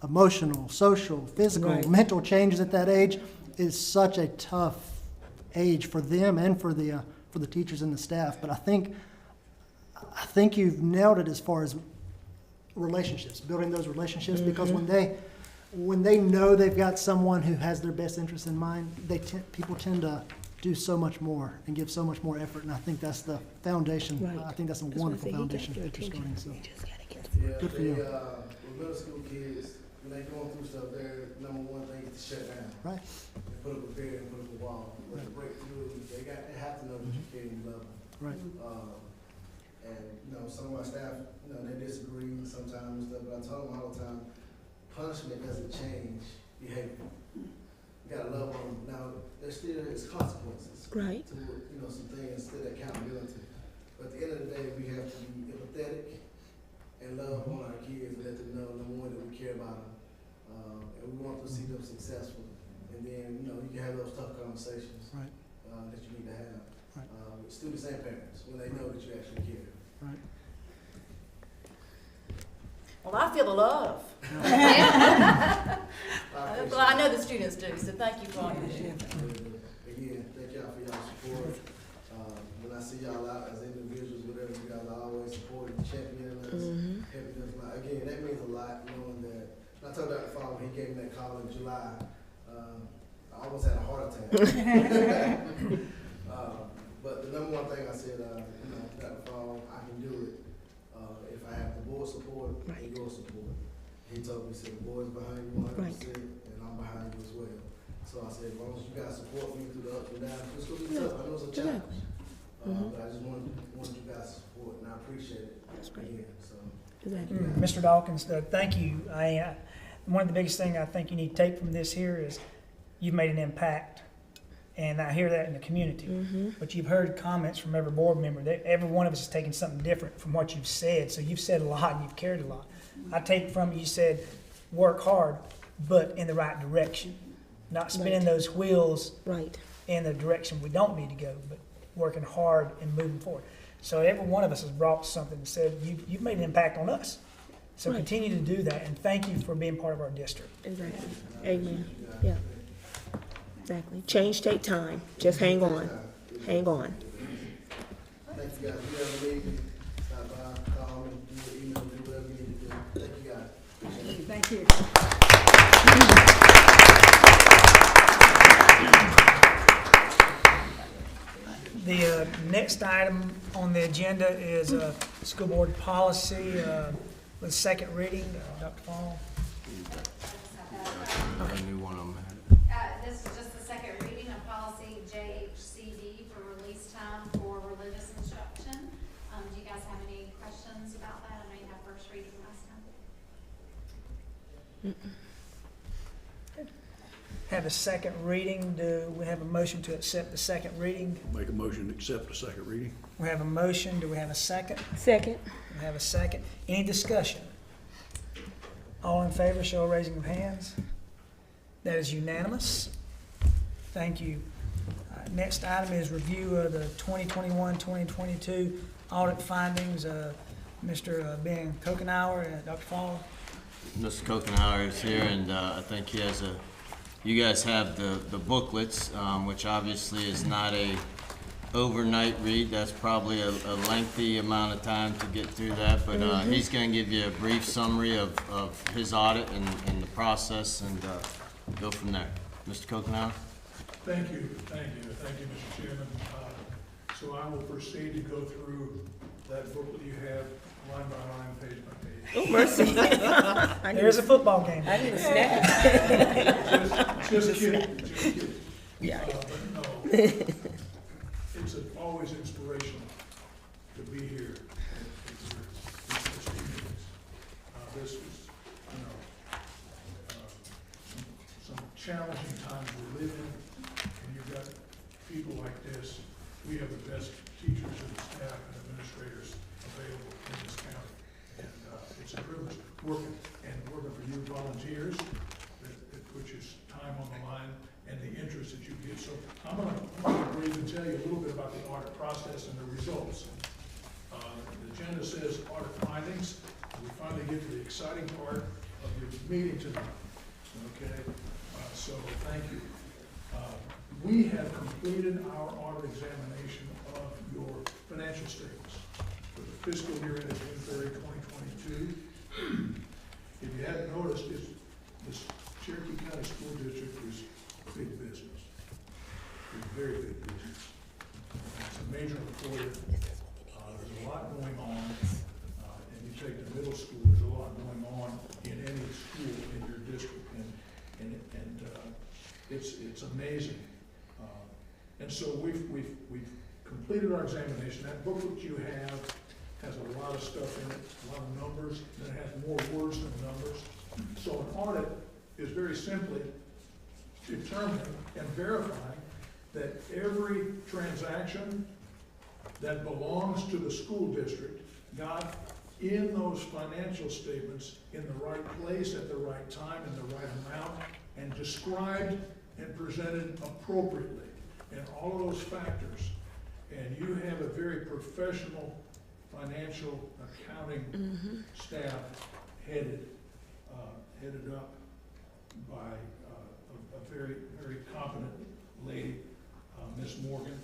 emotional, social, physical, mental changes at that age. It's such a tough age for them and for the teachers and the staff. But I think you've nailed it as far as relationships, building those relationships, because when they know they've got someone who has their best interests in mind, people tend to do so much more and give so much more effort, and I think that's the foundation. I think that's a wonderful foundation that you're starting. So good for you. With middle school kids, when they're going through stuff, their number one thing is to shut down. Right. And put up a barrier and put up a wall. But to break through, they have to know that you care and you love them. Right. And some of our staff, they disagree sometimes and stuff, but I tell them all the time, punishment doesn't change behavior. You gotta love them. Now, there still is consequences. Right. To, some things, still accountability. But at the end of the day, we have to be empathetic and love on our kids and let them know, number one, that we care about them. And we want to see them successful. And then, you can have those tough conversations that you need to have with students and parents when they know that you actually care. Right. Well, I feel the love. Well, I know the students do, so thank you for all you do. Again, thank y'all for y'all support. When I see y'all out as individuals, whatever, you guys are always supporting, championing us, helping us. Again, that means a lot, knowing that. I told Dr. Fall when he gave me that call in July, I almost had a heart attack. But the number one thing I said, Dr. Fall, I can do it if I have the board support and your support. He told me, he said, the board's behind you 100%, and I'm behind you as well. So I said, as long as you guys support me through the ups and downs, it's going to be tough. I know it's a challenge. But I just wanted you guys to support, and I appreciate it. That's great. Again, so. Mr. Dawkins, thank you. One of the biggest things I think you need to take from this here is you've made an impact, and I hear that in the community. But you've heard comments from every board member. Every one of us is taking something different from what you've said. So you've said a lot, and you've carried a lot. I take from you said work hard, but in the right direction, not spinning those wheels in the direction we don't need to go, but working hard and moving forward. So every one of us has brought something and said, you've made an impact on us. So continue to do that, and thank you for being part of our district. Exactly. Amen. Yeah. Exactly. Change take time. Just hang on. Hang on. Thank you guys. If you ever need me, stop by, call me, do an email, do whatever you need to do. Thank you guys. Thank you. The next item on the agenda is school board policy with second reading. Dr. Fall. I knew one of them had it. This is just the second reading of policy JHCD for release time for religious instruction. Do you guys have any questions about that? I know you had first reading last time. Have a second reading. Do we have a motion to accept the second reading? Make a motion to accept the second reading. We have a motion. Do we have a second? Second. We have a second. Any discussion? All in favor, show of raising of hands. That is unanimous. Thank you. Next item is review of the 2021-2022 audit findings. Mr. Ben Kokenauer and Dr. Fall. Mr. Kokenauer is here, and I think he has you guys have the booklets, which obviously is not a overnight read. That's probably a lengthy amount of time to get through that, but he's going to give you a brief summary of his audit and the process, and go from there. Mr. Kokenauer? Thank you, Mr. Chairman. So I will proceed to go through that booklet you have, line by line, page by page. Oh, mercy. There's a football game. I need a snack. Just kidding. Yeah. But no, it's always inspirational to be here at these meetings. This was, some challenging times we live in, and you've got people like this. We have the best teachers and staff and administrators available in this county, and it's a privilege working for you volunteers that put your time on the line and the interest that you give. So I'm going to briefly tell you a little bit about the audit process and the results. The agenda says audit findings. We finally get to the exciting part of your meeting tonight. Okay, so thank you. We have completed our audit examination of your financial statements for the fiscal year ended June 30, 2022. If you hadn't noticed, this Cherokee County School District is big business. It's very big business. It's a major employer. There's a lot going on. And you take the middle school, there's a lot going on in any school in your district. And it's amazing. And so we've completed our examination. That booklet you have has a lot of stuff in it, a lot of numbers, and it has more words than numbers. So an audit is very simply determining and verifying that every transaction that belongs to the school district got in those financial statements in the right place at the right time in the right amount and described and presented appropriately. And all of those factors, and you have a very professional financial accounting staff headed up by a very, very competent lady, Miss Morgan,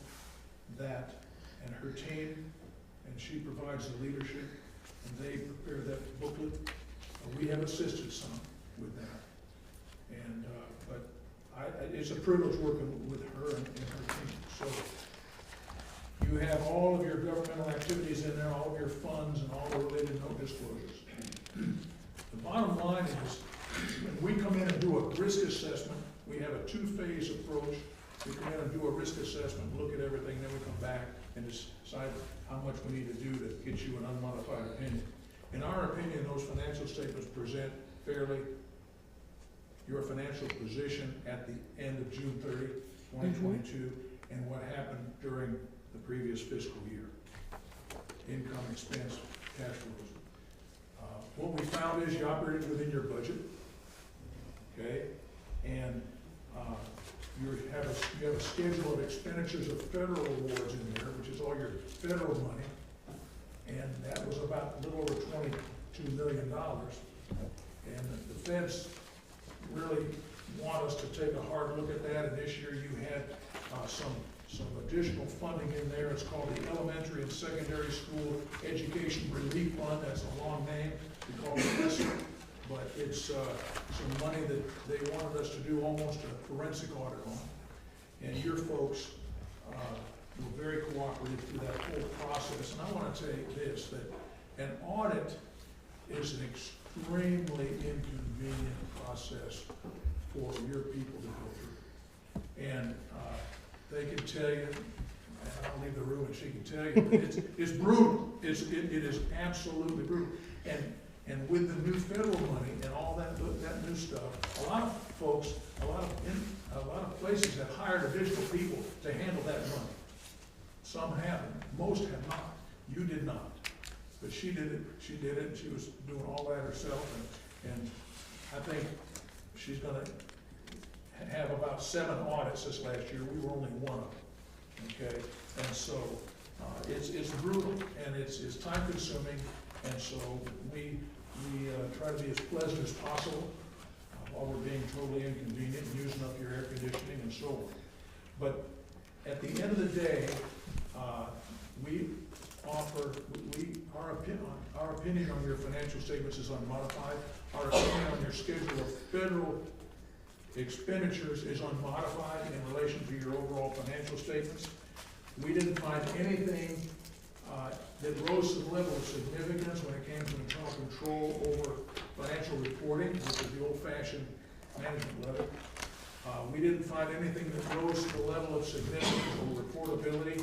and her team, and she provides the leadership, and they prepare that booklet. We have assisted some with that, and but it's a privilege working with her and her team. So you have all of your governmental activities in there, all of your funds and all the related note disclosures. The bottom line is, when we come in and do a risk assessment, we have a two-phase approach. We come in and do a risk assessment, look at everything, then we come back and decide how much we need to do to get you an unmodified opinion. In our opinion, those financial statements present fairly your financial position at the end of June 30, 2022, and what happened during the previous fiscal year. Income, expense, cash flows. What we found is you operated within your budget, okay? And you have a schedule of expenditures of federal awards in there, which is all your federal money, and that was about a little over $22 million. And the feds really want us to take a hard look at that, and this year you had some additional funding in there. It's called the Elementary and Secondary School Education Relief Fund. That's a long name, we call it ESSER, but it's some money that they wanted us to do almost a forensic audit on. And your folks were very cooperative through that whole process. And I want to tell you this, that an audit is an extremely inconvenient process for your people to go through. And they can tell you, and I'll leave the room and she can tell you, but it's brutal. It is absolutely brutal. And with the new federal money and all that new stuff, a lot of folks, a lot of places have hired additional people to handle that money. Some haven't, most have not. You did not. But she did it, and she was doing all that herself, and I think she's gonna have about 7 audits this last year. We were only one of them, okay? And so, it's brutal, and it's time consuming, and so we try to be as pleasant as possible while we're being totally inconvenient and using up your air conditioning and so on. But at the end of the day, our opinion on your financial statements is unmodified. Our opinion on your schedule of federal expenditures is unmodified in relation to your overall financial statements. We didn't find anything that rose to the level of significance when it came to internal control over financial reporting, which is the old-fashioned management level. We didn't find anything that rose to the level of significance or reportability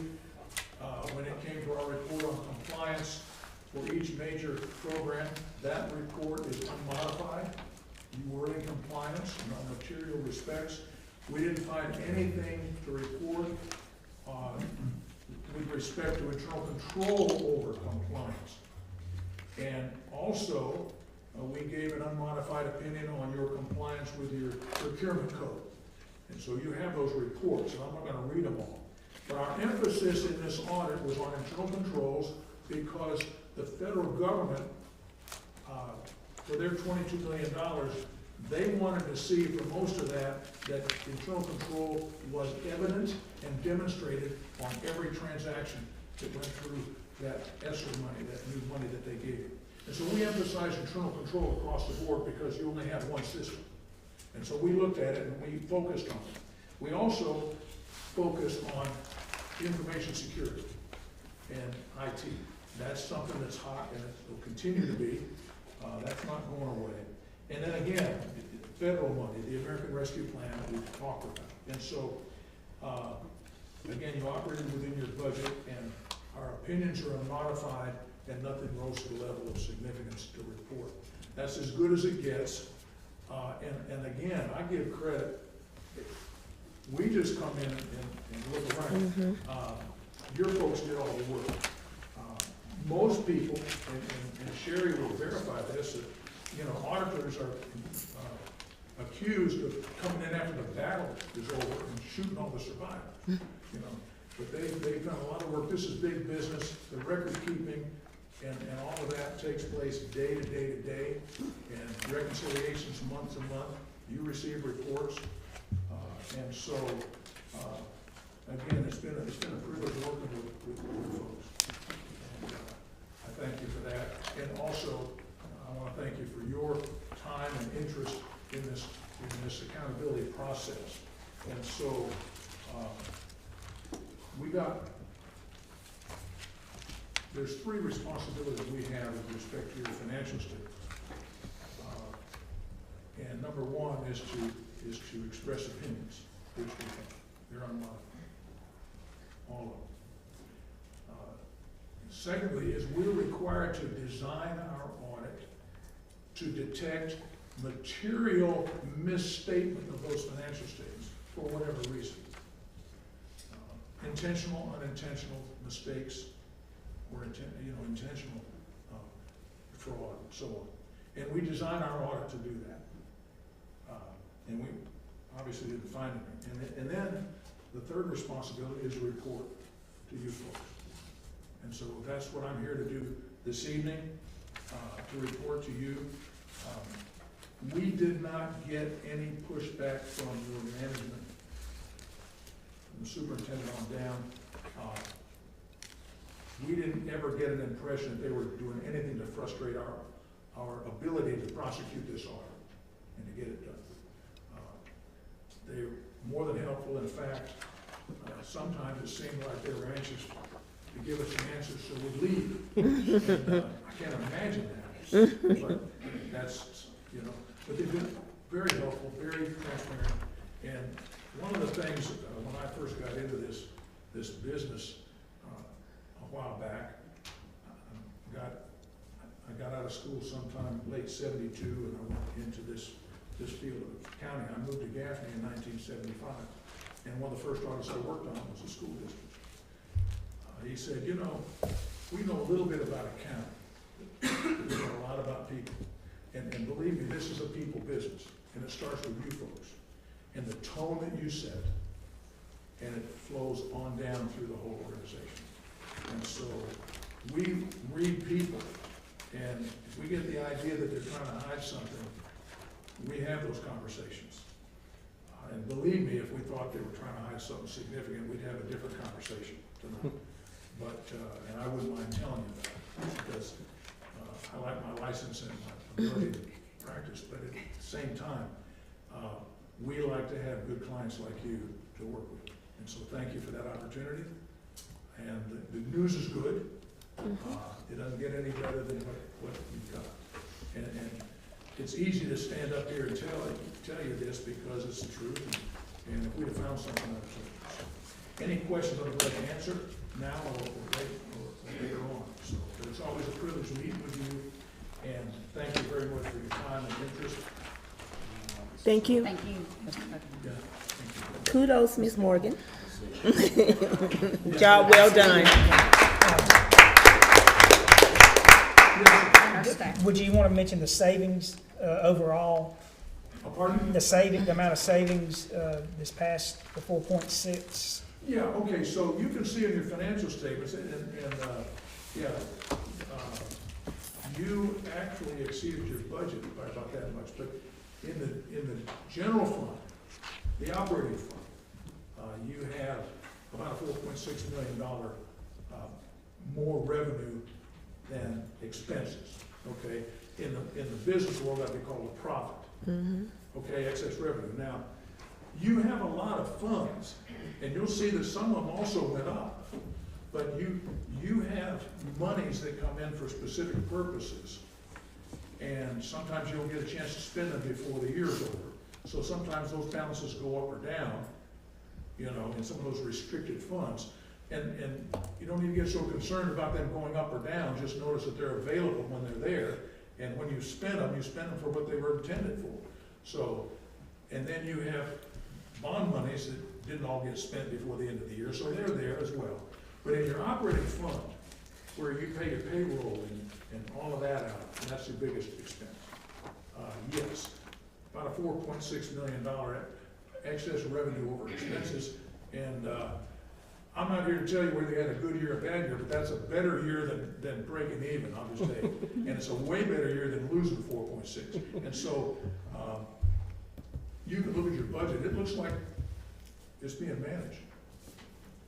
when it came to our report on compliance for each major program. That report is unmodified. You were in compliance in all material respects. We didn't find anything to report with respect to internal control over compliance. And also, we gave an unmodified opinion on your compliance with your procurement code. And so you have those reports, and I'm not gonna read them all. But our emphasis in this audit was on internal controls because the federal government, for their $22 million, they wanted to see for most of that internal control was evident and demonstrated on every transaction that went through that ESSER money, that new money that they gave you. And so we emphasize internal control across the board because you only have one system. And so we looked at it and we focused on it. We also focused on information security and IT. That's something that's hot and it will continue to be. That's not going away. And then again, federal money, the American Rescue Plan that we've talked about. And so, again, you operated within your budget and our opinions are unmodified and nothing rose to the level of significance to report. That's as good as it gets. And again, I give credit. We just come in and look around. Mm-hmm. Your folks did all the work. Most people, and Sherry will verify this, that, you know, auditors are accused of coming in after the battle is over and shooting all the survivors, you know. But they've done a lot of work. This is big business. The record keeping and all of that takes place day to day to day, and reconciliations month to month. You receive reports, and so again, it's been a privilege working with you folks. And, I thank you for that, and also I want to thank you for your time and interest in this accountability process. And so there's 3 responsibilities we have with respect to your financial statements. And number 1 is to express opinions, which we have. They're unmodified, all of them. Secondly, is we're required to design our audit to detect material misstatement of those financial statements for whatever reason. Intentional, unintentional mistakes, or intentional fraud, and so on. And we design our audit to do that. And we obviously didn't find anything. And then the third responsibility is to report to you folks. And so that's what I'm here to do this evening, to report to you. We did not get any pushback from your management, from the superintendent on down. We didn't ever get an impression that they were doing anything to frustrate our ability to prosecute this order and to get it done. They're more than helpful. In fact, sometimes it seemed like they were anxious to give us some answers so we'd leave. And, I can't imagine that, but that's, you know, but they've been very helpful, very transparent. And one of the things, when I first got into this business a while back, I got out of school sometime late '72, and I went into this field of accounting. I moved to Gaffney in 1975, and one of the first artists I worked on was the school district. He said, you know, we know a little bit about accounting, we know a lot about people, and believe me, this is a people business, and it starts with you folks, and the tone that you set, and it flows on down through the whole organization. And so we read people, and if we get the idea that they're trying to hide something, we have those conversations. And believe me, if we thought they were trying to hide something significant, we'd have a different conversation tonight. But, and I wouldn't mind telling you that, because I like my license and my ability to practice, but at the same time, we like to have good clients like you to work with. And so thank you for that opportunity. And the news is good. It doesn't get any better than what you've got. And it's easy to stand up here and tell you this because it's the truth. And if we'd have found something else. Any questions I'd like to answer now or later on. So it's always a privilege meeting with you. And thank you very much for your time and interest. Thank you. Thank you. Yeah, thank you. Kudos, Ms. Morgan. Job well done. Would you want to mention the savings overall? Pardon? The amount of savings this past, the 4.6? Yeah, okay, so you can see in your financial statements, you actually exceeded your budget by about that much, but in the general fund, the operating fund, you have about a $4.6 million more revenue than expenses, okay? In the business world, that'd be called a profit, okay, excess revenue. Now, you have a lot of funds, and you'll see that some of them also went up, but you have monies that come in for specific purposes, and sometimes you'll get a chance to spend them before the year's over. So sometimes those balances go up or down, you know, in some of those restricted funds. And you don't need to get so concerned about them going up or down, just notice that they're available when they're there, and when you spend them for what they were intended for. So, and then you have bond monies that didn't all get spent before the end of the year, so they're there as well. But in your operating fund, where you pay your payroll and all of that out, and that's your biggest expense, yes, about a $4.6 million excess revenue over expenses, and I'm not here to tell you whether they had a good year or a bad year, but that's a better year than breaking even, I'll just tell you. And it's a way better year than losing 4.6. And so you can look at your budget, it looks like it's being managed.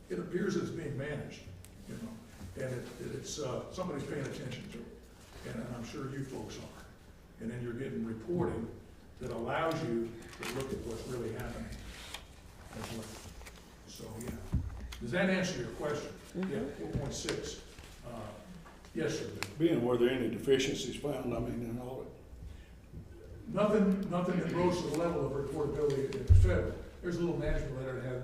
It appears it's being managed, you know, and it's somebody's paying attention to it, and I'm sure you folks are. And then you're getting reporting that allows you to look at what's really happening as well. So, yeah. Does that answer your question? Yeah, 4.6. Yes, sir. Being, were there any deficiencies found, I mean, in all it? Nothing that rose to the level of reportability in the federal. There's a little management letter that had a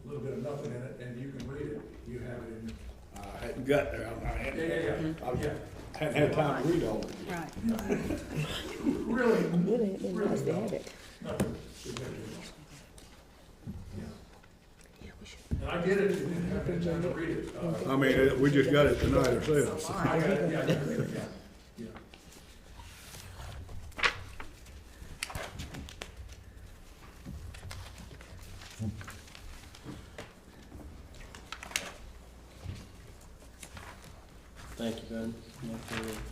little bit of nothing in it, and you can read it. You have it in. I hadn't got there. Yeah. Hadn't had time to read all of it. Right. Really Nice to have it. nothing significant. And I get it, you didn't have any time to read it. I mean, we just got it tonight ourselves. I got it, yeah. Thank you, Ben.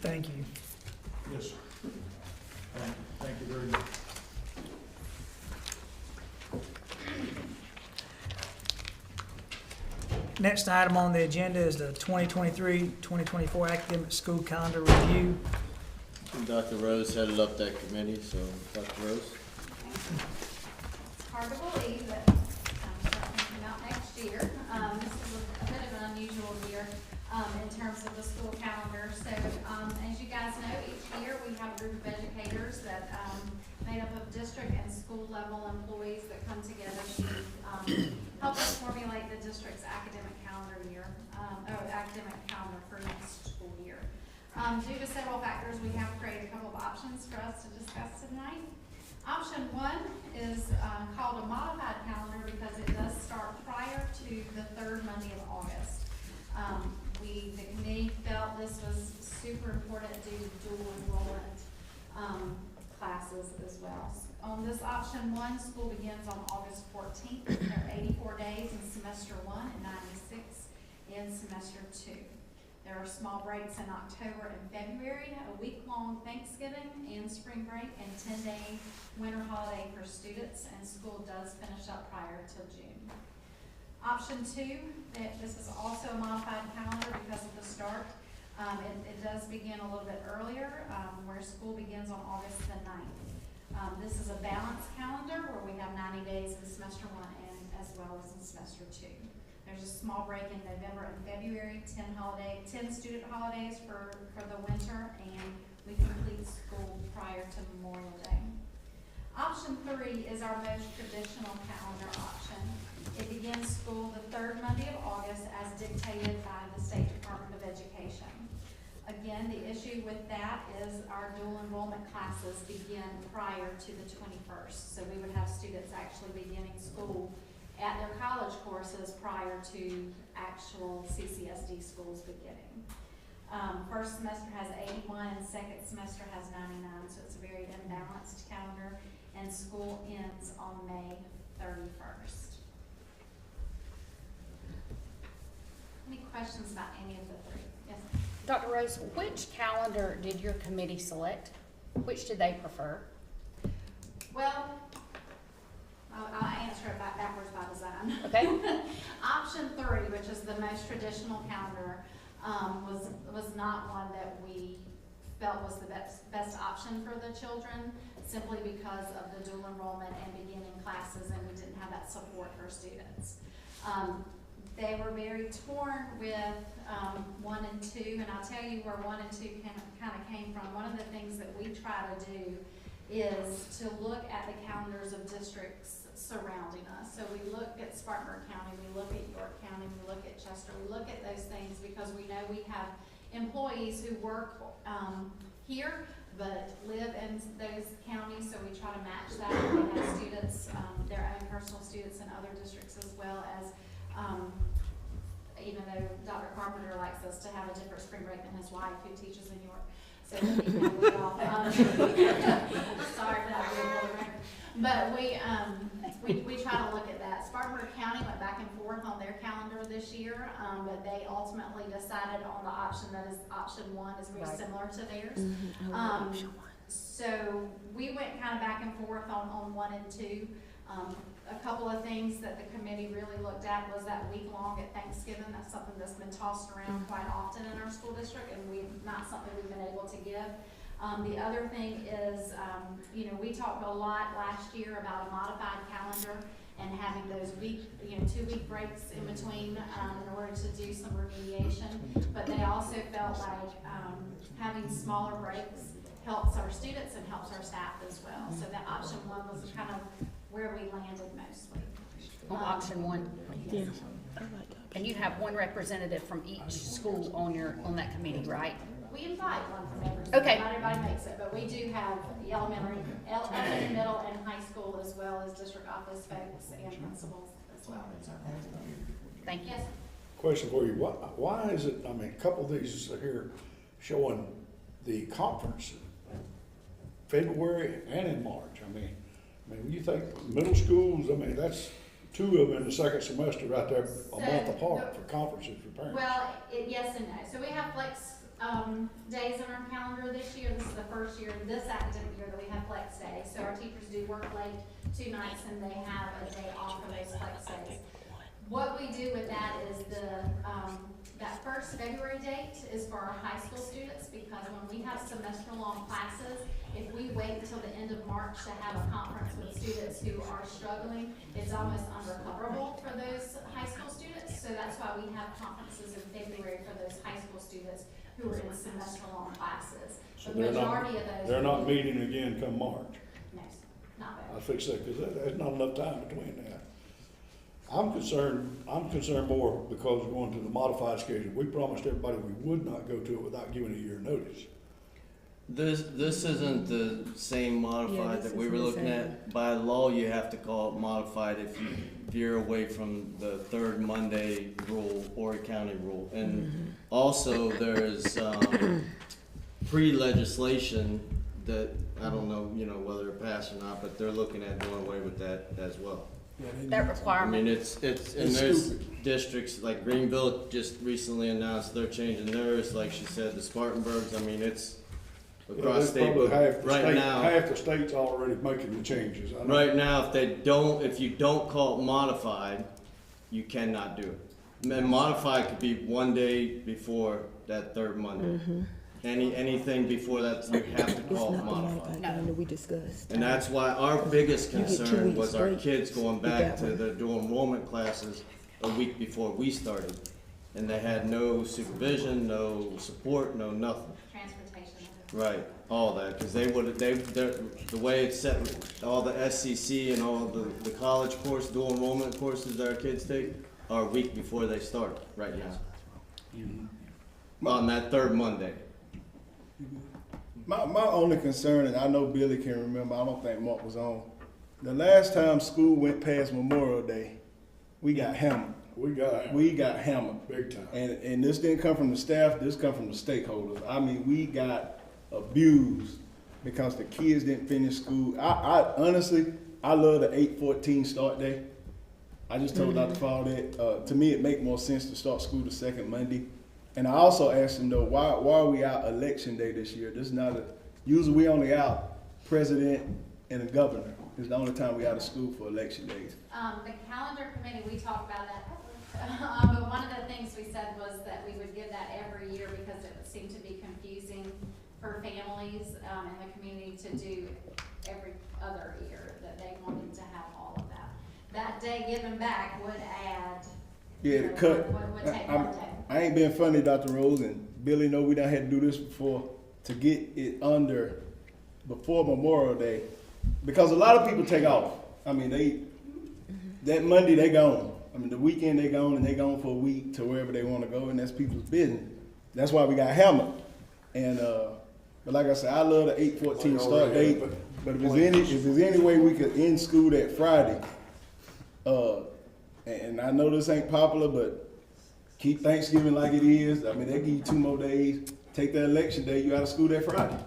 Thank you. Yes, sir. Thank you very much. Next item on the agenda is the 2023-2024 academic school calendar review. Dr. Rose headed up that committee, so Dr. Rose. It's hard to believe that starting coming out next year. This is a bit of an unusual year in terms of the school calendar. So as you guys know, each year we have a group of educators that made up of district and school level employees that come together to help us formulate the district's academic calendar academic calendar for next school year. Due to several factors, we have created a couple of options for us to discuss tonight. Option one is called a modified calendar because it does start prior to the third Monday of August. The committee felt this was super important due to dual enrollment classes as well. On this option one, school begins on August 14th. There are 84 days in semester 1 and 96 in semester 2. There are small breaks in October and February, a week-long Thanksgiving and spring break, and 10-day winter holiday for students, and school does finish up prior to June. Option 2, this is also a modified calendar because of the start. It does begin a little bit earlier, where school begins on August the 9th. This is a balanced calendar where we have 90 days in semester 1 and as well as in semester 2. There's a small break in November and February, 10 student holidays for the winter, and we complete school prior to Memorial Day. Option 3 is our most traditional calendar option. It begins school the third Monday of August as dictated by the State Department of Education. Again, the issue with that is our dual enrollment classes begin prior to the 21st. So we would have students actually beginning school at their college courses prior to actual CCSD schools beginning. First semester has 81 and second semester has 99, so it's a very imbalanced calendar, and school ends on May 31st. Any questions about any of the three? Yes. Dr. Rose, which calendar did your committee select? Which did they prefer? Well, I'll answer it backwards by design. Okay. Option 3, which is the most traditional calendar, was not one that we felt was the best option for the children, simply because of the dual enrollment and beginning classes, and we didn't have that support for students. They were very torn with 1 and 2, and I'll tell you where 1 and 2 kind of came from. One of the things that we try to do is to look at the calendars of districts surrounding us. So we look at Spartanburg County, we look at York County, we look at Chester, we look at those things because we know we have employees who work here but live in those counties, so we try to match that. We have students, their own personal students in other districts, as well as even though Dr. Carpenter likes us to have a different spring break than his wife, who teaches in York. So we off. Sorry, that but we try to look at that. Spartanburg County went back and forth on their calendar this year, but they ultimately decided on the option that is option 1 is very similar to theirs. So we went kind of back and forth on 1 and 2. A couple of things that the committee really looked at was that week long at Thanksgiving. That's something that's been tossed around quite often in our school district, and not something we've been able to give. The other thing is, we talked a lot last year about a modified calendar and having those 2-week breaks in between in order to do some remediation. But they also felt like having smaller breaks helps our students and helps our staff as well. So that option 1 was kind of where we landed mostly. On option 1? Yeah. And you have one representative from each school on that committee, right? We invite one from every school. Okay. Not everybody makes it, but we do have elementary, middle, and high school, as well as district office folks and principals as well. Thank you. Yes. Question for you, why is it, a couple of these here showing the conference February and in March. When you think middle schools, that's 2 of them in the second semester right there, a month apart for conferences for parents. Well, yes and no. So we have flex days on our calendar this year. This is the first year, this academic year, that we have flex days. So our teachers do work late 2 nights and they have a day off for those flex days. What we do with that is that first February date is for our high school students, because when we have semester-long classes, if we wait until the end of March to have a conference with students who are struggling, it's almost unrecoverable for those high school students. So that's why we have conferences in February for those high school students who are in semester-long classes. So The majority of those. they're not meeting again come March. No, not I very. fix that, because there's not enough time between that. I'm concerned more because we're going to the modified schedule. We promised everybody we would not go to it without giving a year notice. This isn't the same Yeah, modified this that we were isn't the looking same. at. By law, you have to call it modified if you veer away from the third Monday rule, Horry County rule. And also, there's pre-legislation that, I don't know, whether it passed or not, but they're looking at doing away with that as well. That I requirement. mean, it's, and It's there's stupid. districts, like Greenville just recently announced they're changing theirs, like she said, the Spartanburgs, I mean, it's across There's state, probably but right now. half the state's already making the changes. I know. Right now, if you don't call it modified, you cannot do it. And modified could be one day before that third Monday. Anything before that, you have to It's call it not the modified. modified calendar we discussed. And that's why our biggest You get 2 concern weeks was our break kids going with back that to one. their dual enrollment classes a week before we started. And they had no supervision, no support, no nothing. Transportation. Right, all that, because the way it's set, all the SCC and all the college course, dual enrollment courses that our kids take are a week before they start, right now. On that third Monday. My only concern, and I know Billy can remember, I don't think Mark was on, the last time school went past Memorial Day, we got hammered. We got hammered. big time. And this didn't come from the staff, this come from the stakeholders. I mean, we got abused because the kids didn't finish school. I honestly, I love the 8/14 start day. I just told Dr. Fall that, to me, it make more sense to start school the second Monday. And I also asked him though, why are we out election day this year? This is not usually we only out president and a governor. It's the only time we out of school for election days. The calendar committee, we talked about that. But one of the things we said was that we would give that every year because it would seem to be confusing for families in the community to do every other year, that they wanted to have all of that. That day given back would add. Yeah, the cut. Would take one day. I ain't being funny, Dr. Rose, and Billy know we done had to do this before to get it under before Memorial Day, because a lot of people take off. I mean, that Monday they gone. I mean, the weekend they gone, and they gone for a week to wherever they want to go, and that's people's business. That's why we got hammered. And but like I said, I love the 8/14 start date. But if there's any way we could end school that Friday, and I know this ain't popular, but keep Thanksgiving like it is. I mean, they give you 2 more days. Take the election day, you out of school that Friday.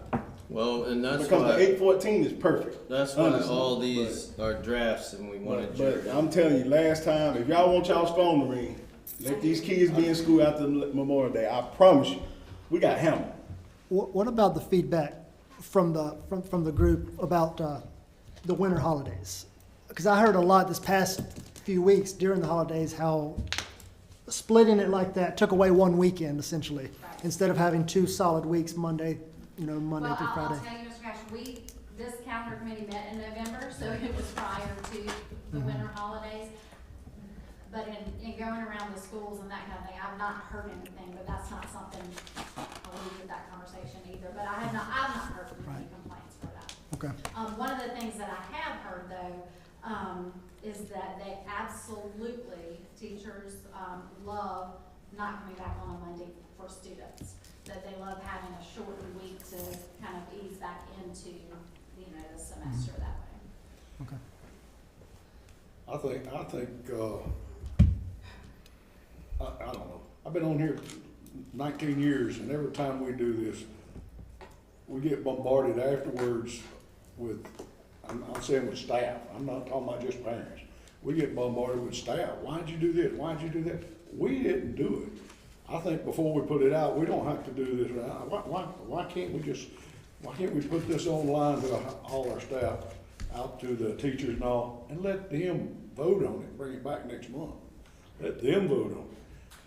Well, and that's Because why. the 8/14 is perfect. That's why honestly. all these are drafts and we wanted to. But I'm telling you, last time, if y'all want y'all's phone to ring, let these kids be in school after Memorial Day. I promise you, we got hammered. What about the feedback from the group about the winter holidays? Because I heard a lot this past few weeks during the holidays how splitting it like that took away one weekend essentially, instead of having 2 solid weeks, Monday through Friday. Well, I'll tell you, Mr. Cash, this calendar committee met in November, so it was prior to the winter holidays. But in going around the schools and that kind of thing, I've not heard anything, but that's not something, I'll leave with that conversation either. But I've not heard any complaints for that. Okay. One of the things that I have heard though, is that they absolutely, teachers, love not coming back on a Monday for students. That they love having a shortened week to kind of ease back into, the semester that way. Okay. I think, I don't know. I've been on here 19 years, and every time we do this, we get bombarded afterwards with, I'm saying with staff. I'm not talking about just parents. We get bombarded with staff. Why'd you do this? Why'd you do that? We didn't do it. I think before we put it out, we don't have to do this. Why can't we put this online to all our staff, out to the teachers and all, and let them vote on it, bring it back next month? Let them vote on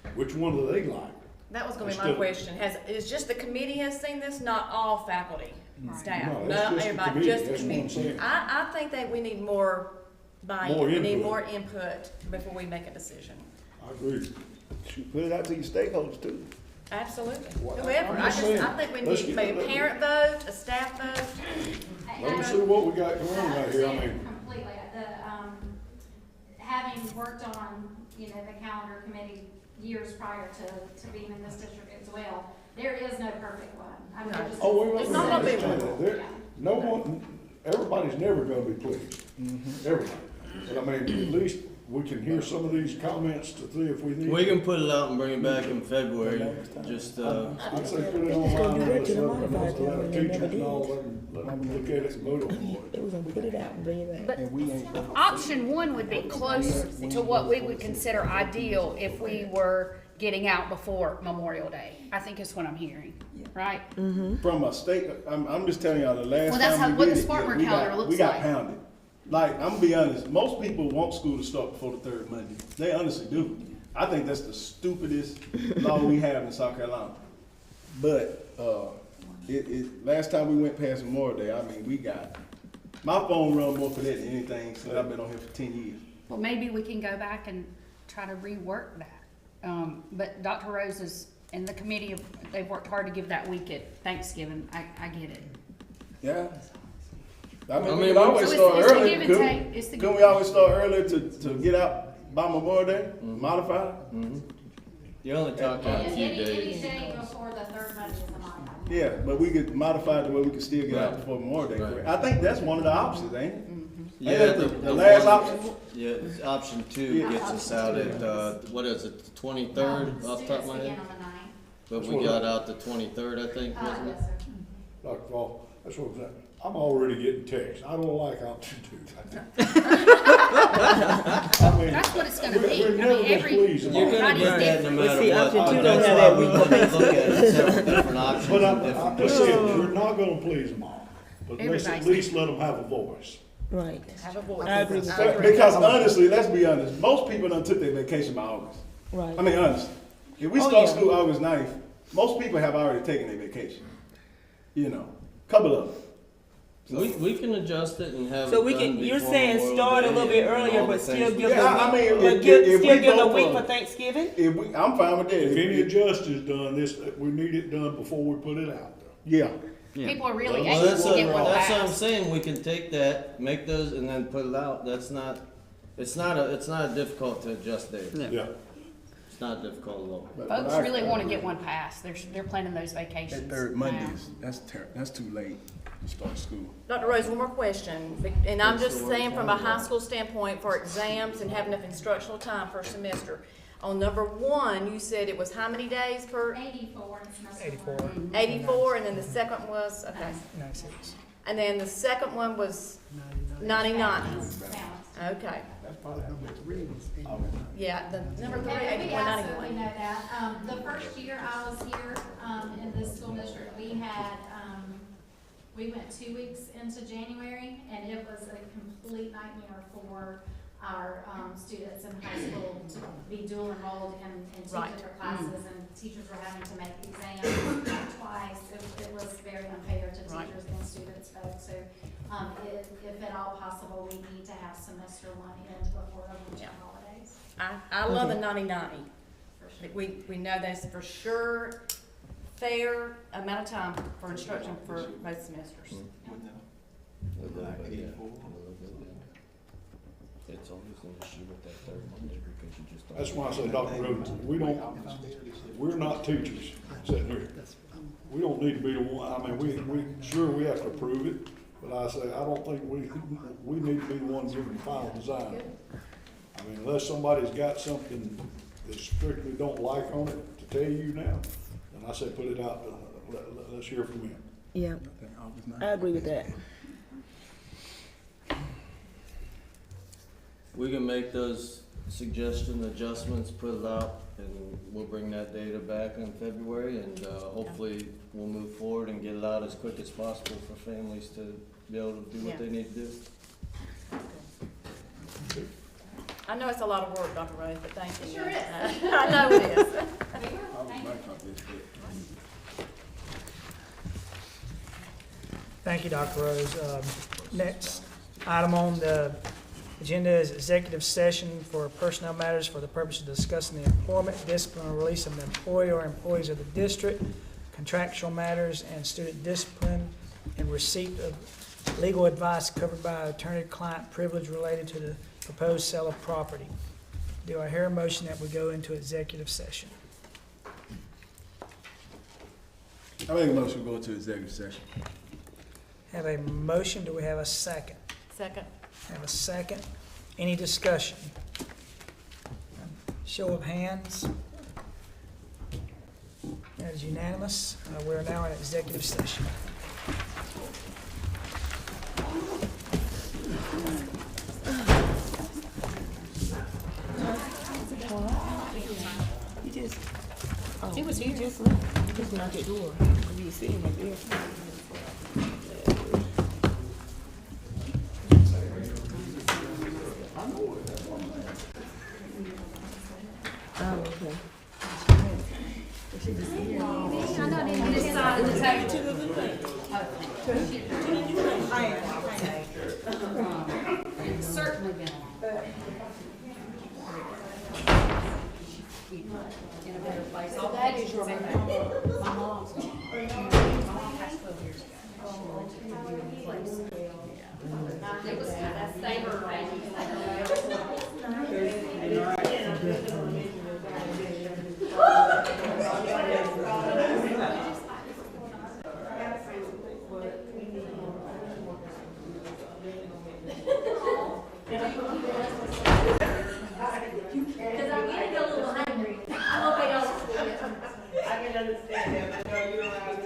it. Which one do they like? That was gonna be my Instead- question. Is just the committee has seen this, not all faculty, staff? No, that's Not just the everybody, committee. just the That's what I'm committee. saying. I think that we need more buy-in, More we need input. more input before we make a decision. I agree. Should put it out to your stakeholders too. Absolutely. Well, Whoever, I'm I just saying, think we let's need get- maybe a parent vote, a staff vote. Let me see what we got going on out here. I mean, Completely, having worked on, you know, the calendar committee years prior to being in this district as well, there is no perfect one. I mean, it's- It's not gonna be understand one. that. No one, everybody's never gonna be pleased. Everybody. But I mean, at least we can hear some of these comments to see if we need. We can put it out and bring it back in February, just, I'd say put it online, and let the teachers and all, let them look at it and vote on it. We're gonna put it out and bring it back. But option one would be close to what we would consider ideal if we were getting out before Memorial Day. I think is what I'm hearing, right? From a state, I'm just telling y'all, the last Well, that's time how- we what did the it, Spartanburg we calendar got, looks we got like. pounded. Like, I'm gonna be honest, most people want school to start before the third Monday. They honestly do. I think that's the stupidest law we have in South Carolina. But, last time we went past Memorial Day, I mean, my phone run more for that than anything since I've been on here for 10 years. Well, maybe we can go back and try to rework that. But Dr. Rose is, and the committee, they've worked hard to give that week at Thanksgiving. I get it. Yeah. I mean, I we mean, can always so start it's the early, give and couldn't take. It's the couldn't give- we always start earlier to get out by Memorial Day, modify? you're only talking a few Any days. day before the third Monday is a modified. Yeah, but we could modify it to where we could still get out Right. before Memorial Day. Right. correct? I think that's one of the options, ain't it? Yeah, Ain't that the last one- option? Yeah, it's option two gets us out at, what is it, the 23rd, off the top of my Students begin head? on the ninth. But we got out the 23rd, I think, wasn't it? Yes, sir. Dr. Paul, that's what I'm saying. I'm already getting texts. I don't like option two. I mean, That's what it's gonna we're be. I never mean, gonna every, please them all. You're gonna Everybody's get that no different. matter See, what. option two don't That's have why that we week. wanted to look at several different options But and I'm different just places. saying, we're not gonna please them all. But let's at Everybody's least let them have a voice. Right. Have a voice. I agree with that. Because honestly, let's be honest, most people done took their vacation by August. Right. I mean, honestly, if we Oh, start yeah. school August 9th, most people have already taken their vacation. You know, couple of them. We can adjust it and have it So we done can, you're before saying Memorial start a Day little bit and earlier, all the but still things we give got. Yeah, I mean, but if still we give a go week for- for Thanksgiving? I'm fine with that. If any adjust is done, we need it done before we put it out. Yeah. People are really Well, anxious that's to get one what I'm passed. saying, we can take that, make those, and then put it out, it's not difficult to adjust days. Yeah. It's not difficult at all. Folks really wanna get one passed. They're planning those vacations. That third Monday now. that's too late to start school. Dr. Rose, one more question, and I'm just saying from a high school standpoint for exams and having enough instructional time per semester. On number one, you said it was how many days per? 84 in semester 84. one. 84, and then the second was, okay. 96. And then the second one was 99. Balance. Okay. That's probably number 3. Yeah, the number three, And we 84, absolutely 91. know that. The first year I was here, in this school district, we had, we went 2 weeks into January, and it was a complete nightmare for our, students in high school to be dual enrolled in two Right. different classes, and teachers were having to make exams twice. It was very unfair to Right. teachers and students both, so, if at all possible, we need to have semester one end before the winter Yeah. holidays. I love the 90-90. We know that's for sure fair amount of time for instruction for both semesters. It's always an issue with that third Monday because you just don't. That's why I say, Dr. Rhodes, we're not teachers sitting here. We don't need to be the one, I mean, sure, we have to approve it, but I say, I don't think we need to be the ones giving the final design. I mean, unless somebody's got something they strictly don't like on it to tell you now, then I say put it out, let's hear from them. Yeah, I agree with that. We can make those suggestion adjustments, put it out And we'll bring that data back in February, and hopefully we'll move forward and get it out as quick as possible for families to be able to do what they need to do. I know it's a lot of work, Dr. Rose, but thank you. Sure is. I know it is. Thank you, Dr. Rose. Next item on the agenda is executive session for personnel matters for the purpose of discussing the employment, discipline, or release of an employee or employees of the district, contractual matters, and student discipline, and receipt of legal advice covered by attorney-client privilege related to the proposed sale of property. Do I hear a motion that we go into executive session? I make a motion to go into executive session. Have a motion, do we have a second? Second. Have a second. Any discussion? Show of hands. That is unanimous. We are now in executive session. He was here. Just left. He just knocked the door. You see him up there. Oh, okay. It's certainly been in a better place. So that is your mom. My mom's gone. My mom passed 12 years ago. She went to a beautiful place. Yeah. It was, they were Because I'm getting a little hungry. I hope I don't. I can understand that, but no, you're around.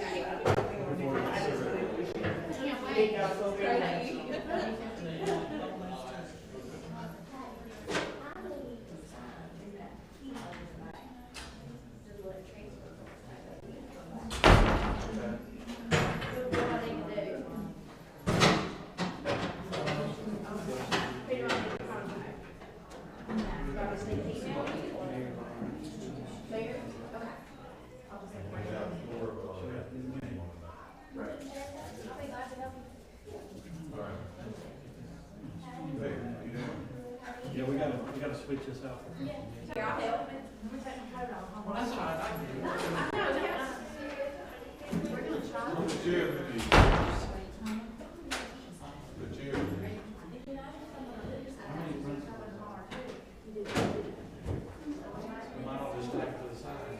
Can't wait. Yeah, we gotta switch this out. Here, I'll help. That's all right, I can do it. We're gonna try. The chair, the chair. We might all just take to the side.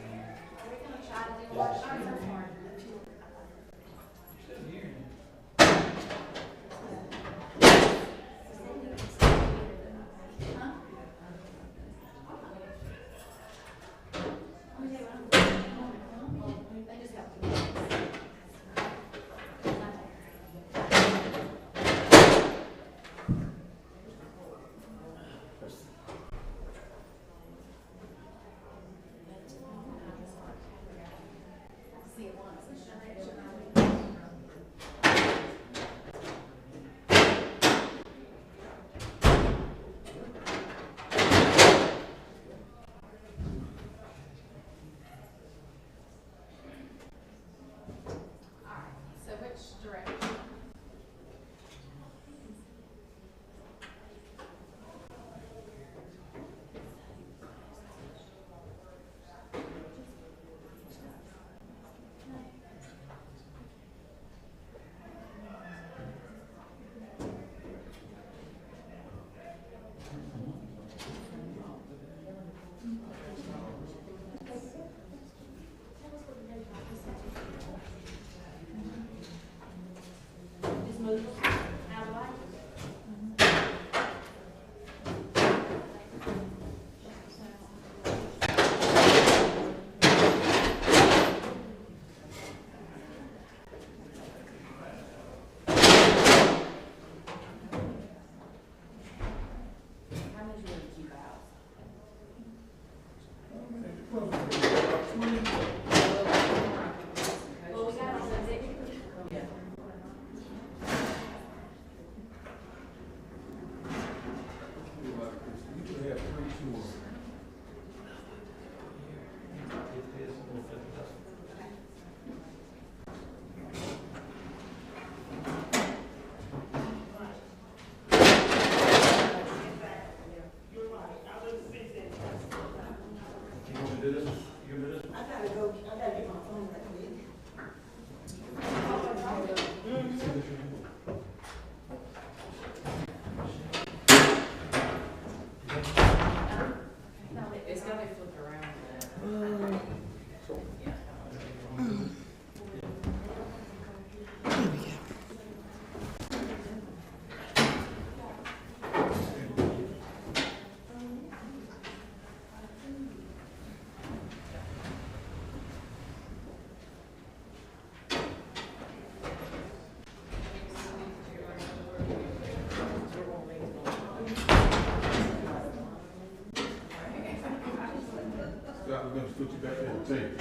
14.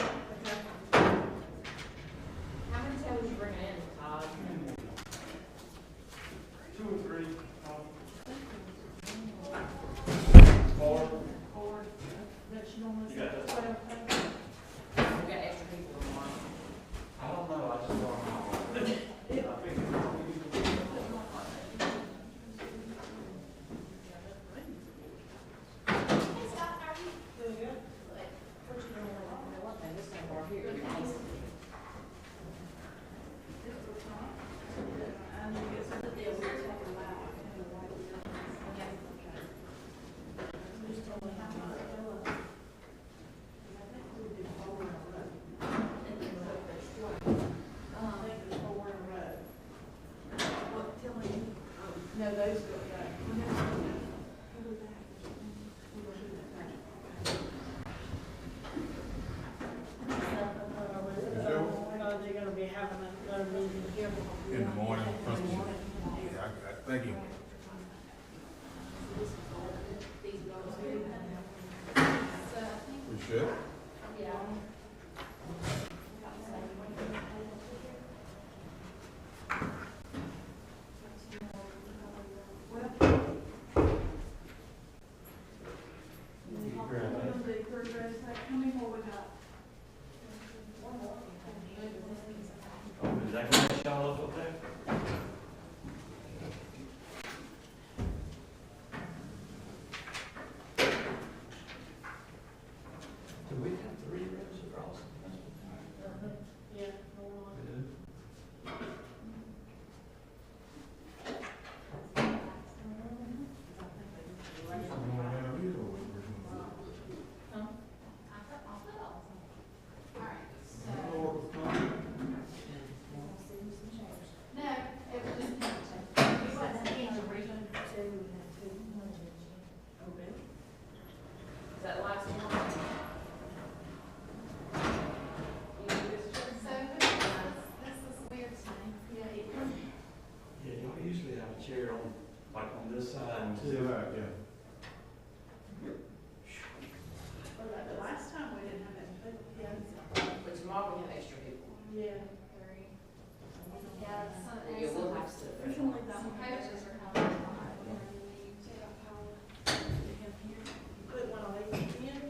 How many tables you bringing in, Todd? 2 or 3. You got that? We got extra people tomorrow. I don't know, I just don't know. In the morning, principal. Yeah, thank you. We should. Is that gonna mess y'all up there? Do we have 3 rows across? Yeah. We do? Is that the last one? Yeah, y'all usually have a chair on, like on this side and Yeah, yeah. Last time we didn't have that, but yeah. But tomorrow we have extra people. Yeah. Yeah, we'll have to sit there. Some coaches are coming. Put one on each end.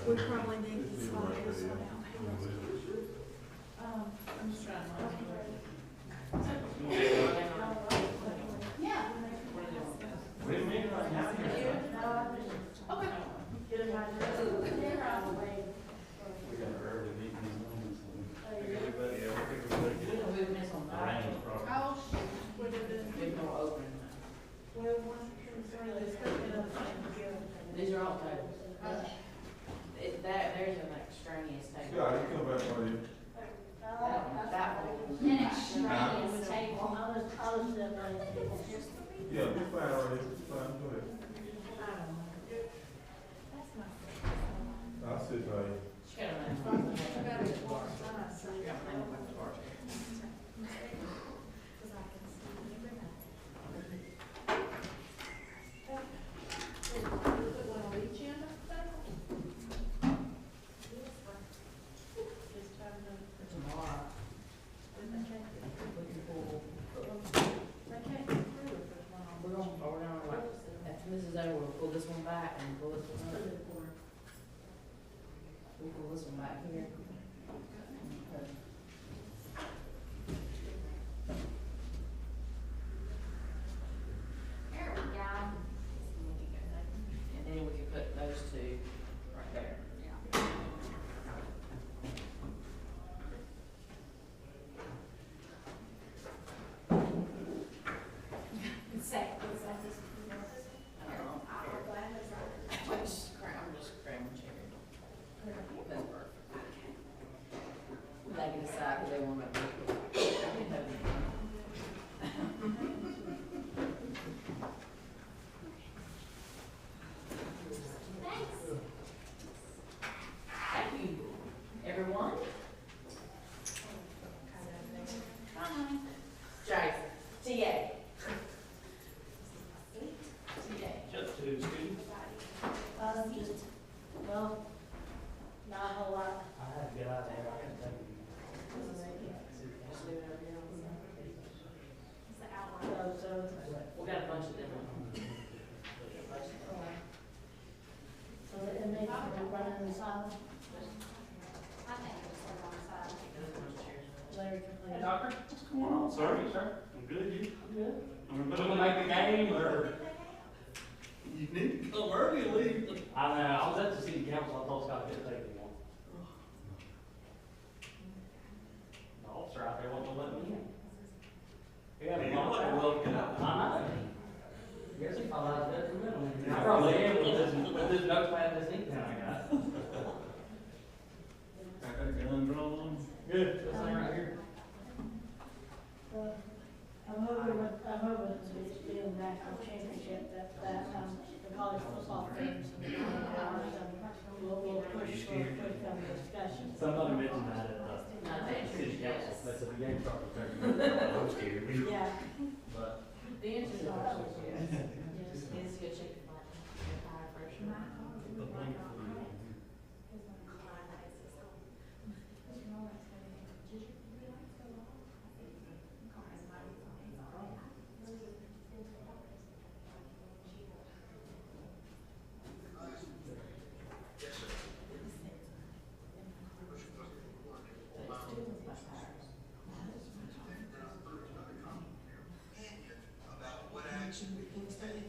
We probably need to slide this one out. I'm just trying to. Yeah. Wait a minute, right now. Okay. Get it right there. We got an early meeting in the morning, so everybody, We miss on that. Rain problem. Oh, what did it? There's no opening. Well, once it's These are all tables. There's an extraneous table. Yeah, you come back for you. That one. An extraneous table. Yeah, be fine right here. Be fine, go ahead. I'll sit right here. She got a name. She got a name on the bar. Tomorrow. We're gonna like, after this is over, we'll pull this one back and pull this one up. We'll pull this one back here. There we go. And then we can put those two right there. I'm just cramming cherry. That's perfect. in the silent? I think it was on the side. Larry, please. Hey, doctor, what's going on, sir? Sir, I'm good, you? Good. I'm gonna make the game, or? You need to come early and leave. I was at the city council, I told Scott I couldn't take it anymore. The officer out there won't let me in. Yeah, Hey, the you know what? officer will, I know. Guess he thought I was detrimental. I probably am with this notepad and this ink pen I got. Got that gun drawn? Good, this thing right here. I'm hoping it's being a national championship, the college football teams. We'll push some discussion. Somebody mentioned that at the city council, they said the game started. I'm scared. Yeah. But. The answer is always yes. Yes, good shape. High pressure. About what action we can take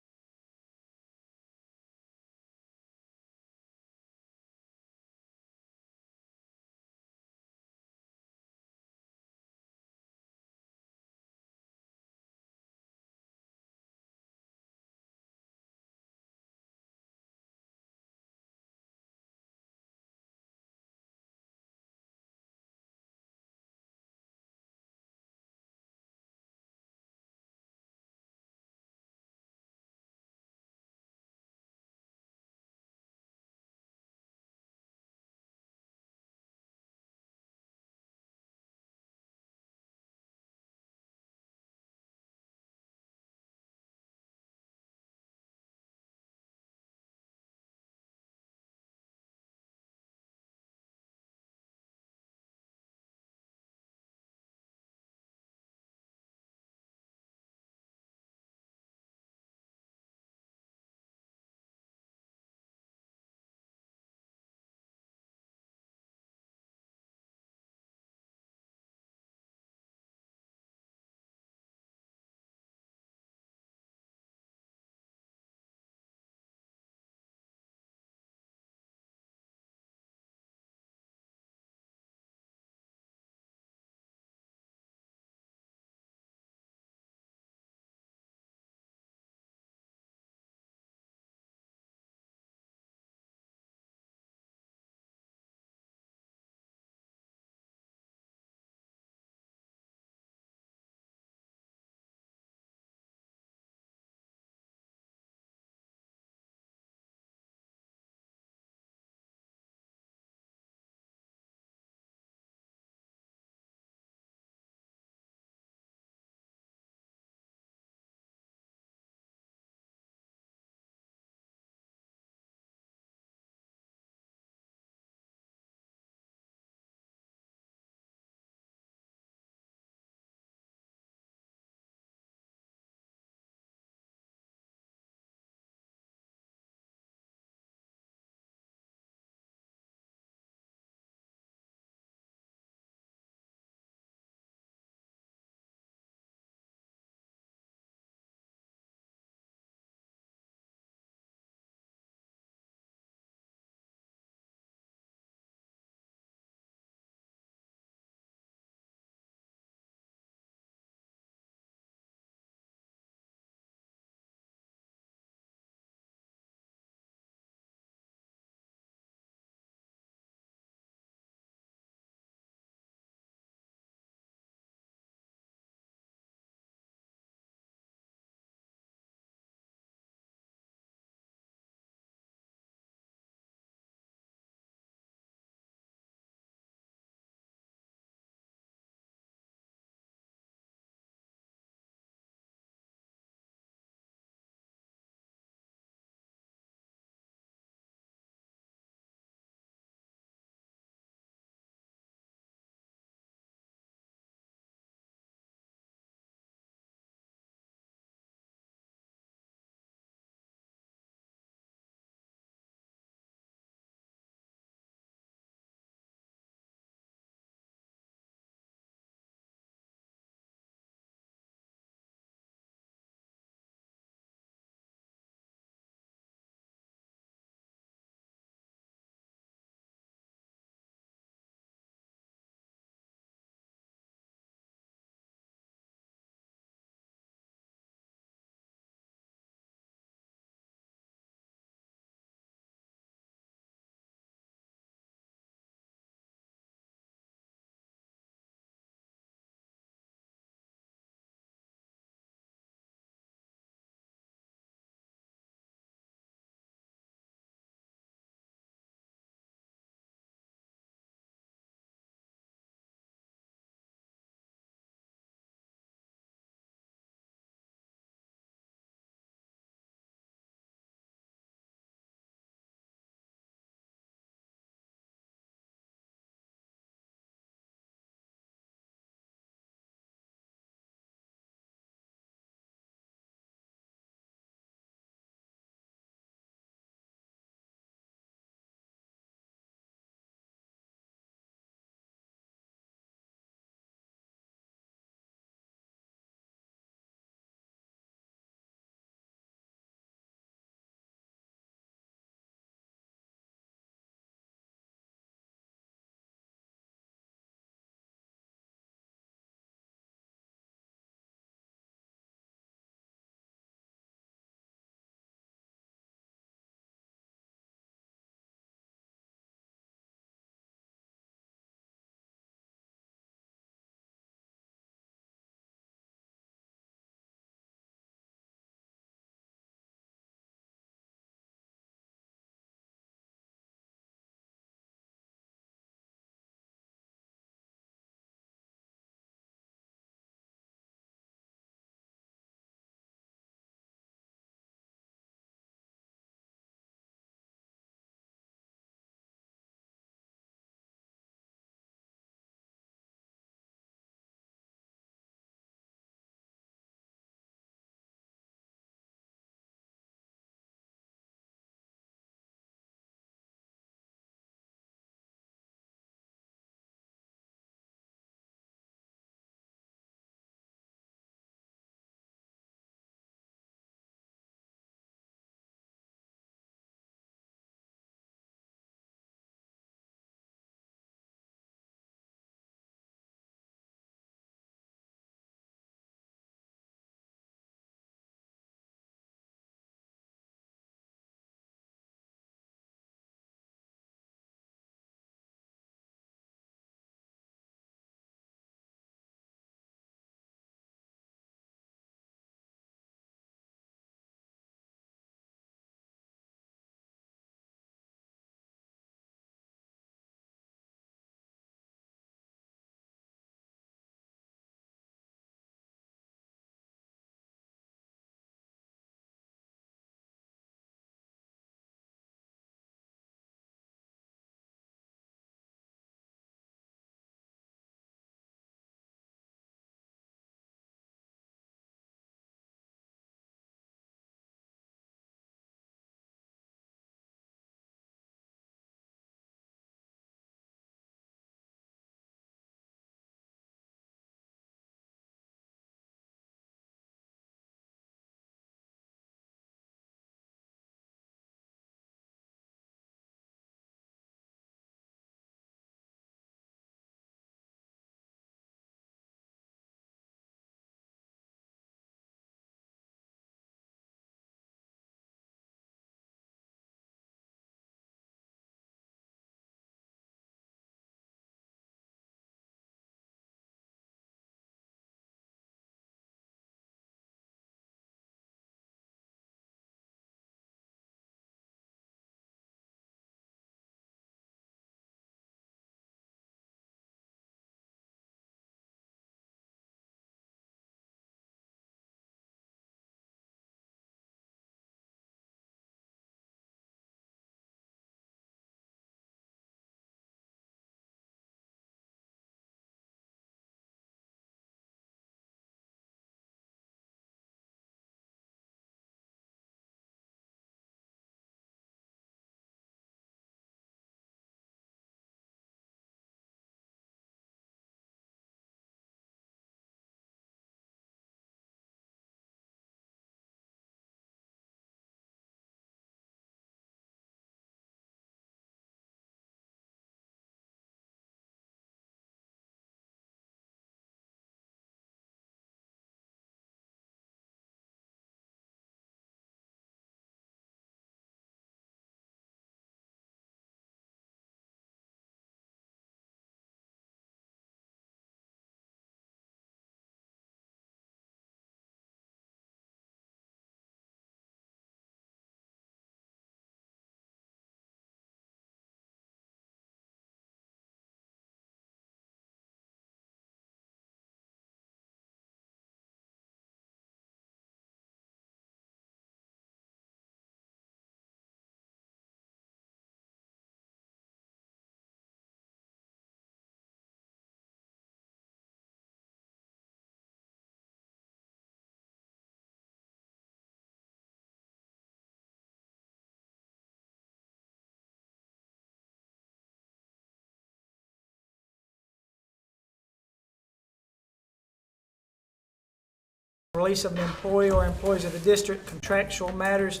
release of an employee or employees of the district, contractual matters,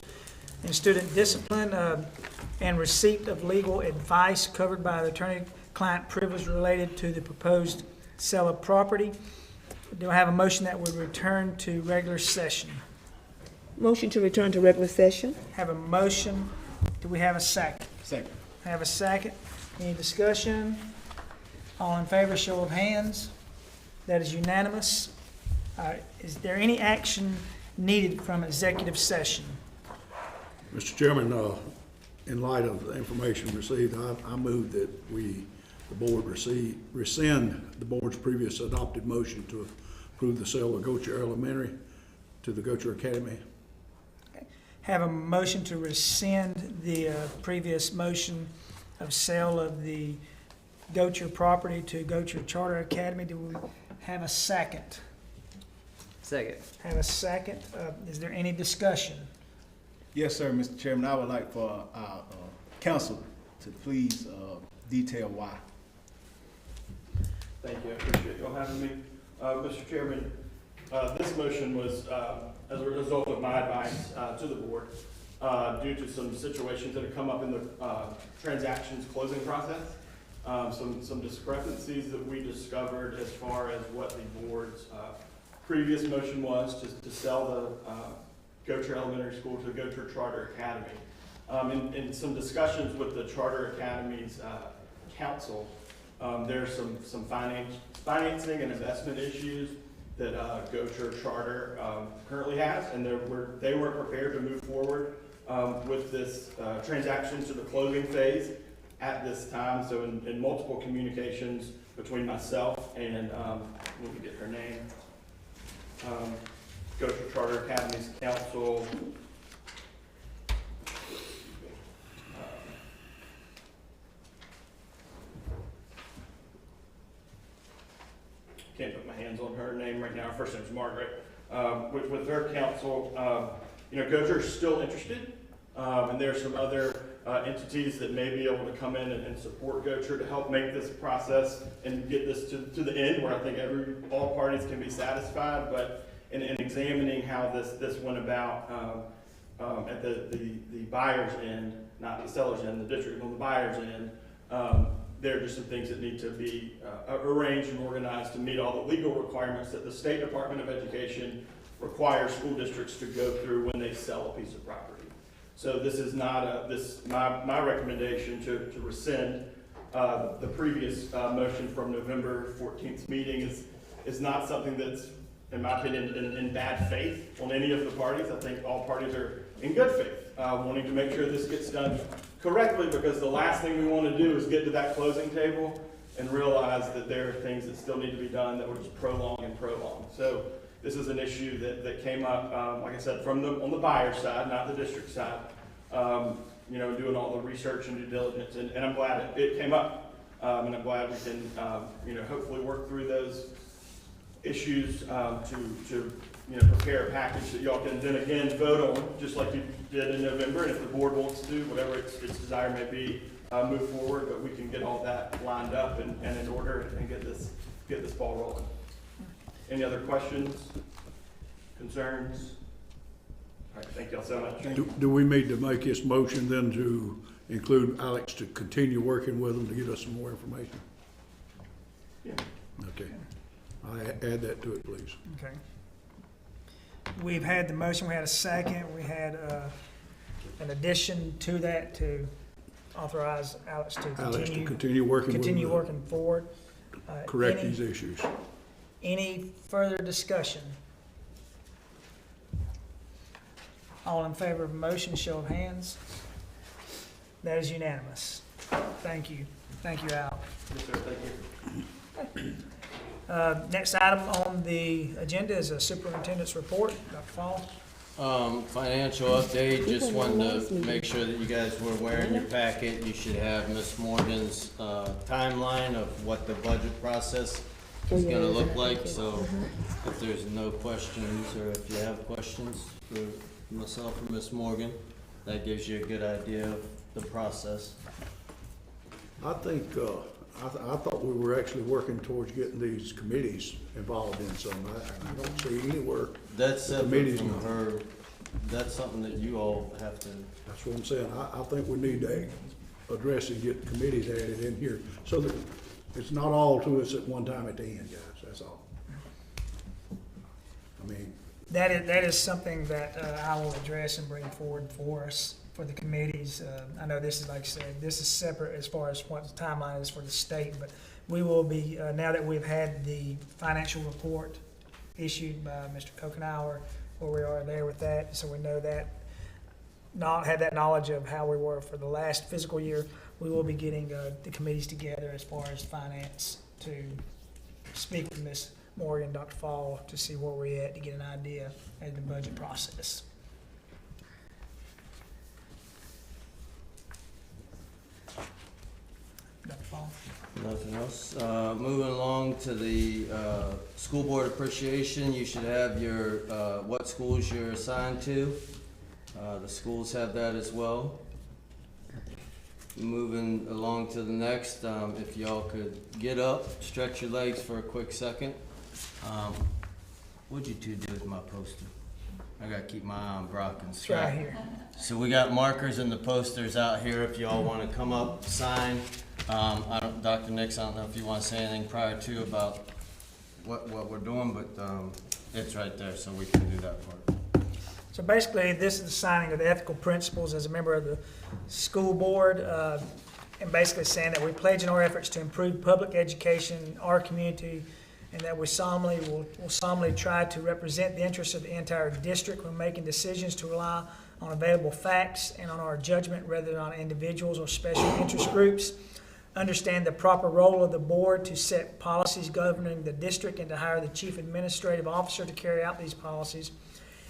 and student discipline, and receipt of legal advice covered by the attorney-client privilege related to the proposed sale of property. Do I have a motion that would return to regular session? Motion to return to regular session. Have a motion. Do we have a second? Second. Have a second. Any discussion? All in favor, show of hands. That is unanimous. Is there any action needed from executive session? Mr. Chairman, in light of the information received, I move that the board rescind the board's previous adopted motion to approve the sale of Gocher Elementary to the Gocher Academy. Okay. Have a motion to rescind the previous motion of sale of the Gocher property to Gocher Charter Academy. Do we have a second? Second. Have a second. Is there any discussion? Yes, sir, Mr. Chairman. I would like for our council to please detail why. Thank you. I appreciate y'all having me. Mr. Chairman, this motion was as a result of my advice to the board due to some situations that have come up in the transactions closing process. Some discrepancies that we discovered as far as what the board's previous motion was to sell the Gocher Elementary School to the Gocher Charter Academy. In some discussions with the Charter Academy's council, there's some financing and investment issues that Gocher Charter currently has, and they weren't prepared to move forward with this transaction to the closing phase at this time. So in multiple communications between myself and, let me get her name, Gocher Charter Academy's council, can't put my hands on her name right now. Her first name is Margaret. With her counsel, Gocher's still interested, and there are some other entities that may be able to come in and support Gocher to help make this process and get this to the end where I think all parties can be satisfied. But in examining how this went about at the buyer's end, not the seller's end, the district on the buyer's end, there are just some things that need to be arranged and organized to meet all the legal requirements that the State Department of Education requires school districts to go through when they sell a piece of property. So this is not my recommendation to rescind the previous motion from November 14th meeting is not something that's, in my opinion, in bad faith on any of the parties. I think all parties are in good faith, wanting to make sure this gets done correctly, because the last thing we want to do is get to that closing table and realize that there are things that still need to be done that will just prolong and prolong. So this is an issue that came up, like I said, on the buyer's side, not the district side, doing all the research and due diligence, and I'm glad it came up, and I'm glad we can, hopefully work through those issues to prepare a package that y'all can then again vote on, just like you did in November. And if the board wants to, whatever its desire may be, move forward. But we can get all that lined up and in order and get this ball rolling. Any other questions, concerns? All right, thank y'all so much. Do we need to make this motion then to include Alex to continue working with them to get us some more information? Yeah. Okay. I add that to it, please. Okay. We've had the motion, we had a second, we had an addition to that to authorize Alex to continue working with them, working forward. correct these issues. Any further discussion? All in favor of the motion, show of hands. That is unanimous. Thank you. Thank you, Al. Yes, sir. Thank you. Next item on the agenda is a superintendent's report. Dr. Fall. Financial update, just wanted to make sure that you guys were aware in your packet. You should have Ms. Morgan's timeline of what the budget process is gonna look like. So if there's no questions, or if you have questions for myself or Ms. Morgan, that gives you a good idea of the process. I think I thought we were actually working towards getting these committees involved in some. I don't see anywhere. That's the separate committees from not. her, that's something that you all have to, That's what I'm saying. I think we need to address and get committees added in here so that it's not all to us at one time at the end, guys. That's all. I mean, That is something that I will address and bring forward for us, for the committees. I know this is, like I said, this is separate as far as what the timeline is for the state, but we will be, now that we've had the financial report issued by Mr. Kokenauer, where we are there with that, so we know that, have that knowledge of how we were for the last fiscal year, we will be getting the committees together as far as finance to speak with Ms. Morgan, Dr. Fall, to see where we're at, to get an idea of the budget process. Dr. Fall? nothing else. Moving along to the school board appreciation, you should have your, what schools you're assigned to. The schools have that as well. Moving along to the next, if y'all could get up, stretch your legs for a quick second. What'd you two do with my poster? I gotta keep my eye on Brock and It's right here. So we got markers and the posters out here if y'all wanna come up, sign. Dr. Nix, I don't know if you wanna say anything prior to about what we're doing, but, it's right there, so we can do that part. So basically, this is the signing of the ethical principles as a member of the school board, and basically saying that we pledge in our efforts to improve public education in our community, and that we will solemnly try to represent the interests of the entire district when making decisions, to rely on available facts and on our judgment rather than on individuals or special interest groups. Understand the proper role of the board to set policies governing the district and to hire the chief administrative officer to carry out these policies.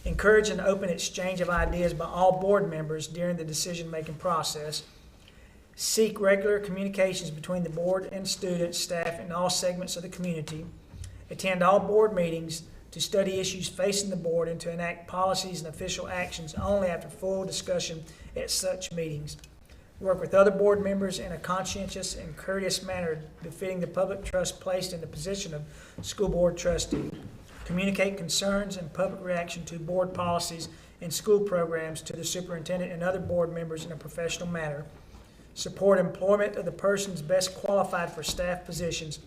Encourage an open exchange of ideas by all board members during the decision-making process. Seek regular communications between the board and students, staff, and all segments of the community. Attend all board meetings to study issues facing the board and to enact policies and official actions only after full discussion at such meetings. Work with other board members in a conscientious and courteous manner befitting the public trust placed in the position of school board trustee. Communicate concerns and public reaction to board policies and school programs to the superintendent and other board members in a professional manner. Support employment of the persons best qualified for staff positions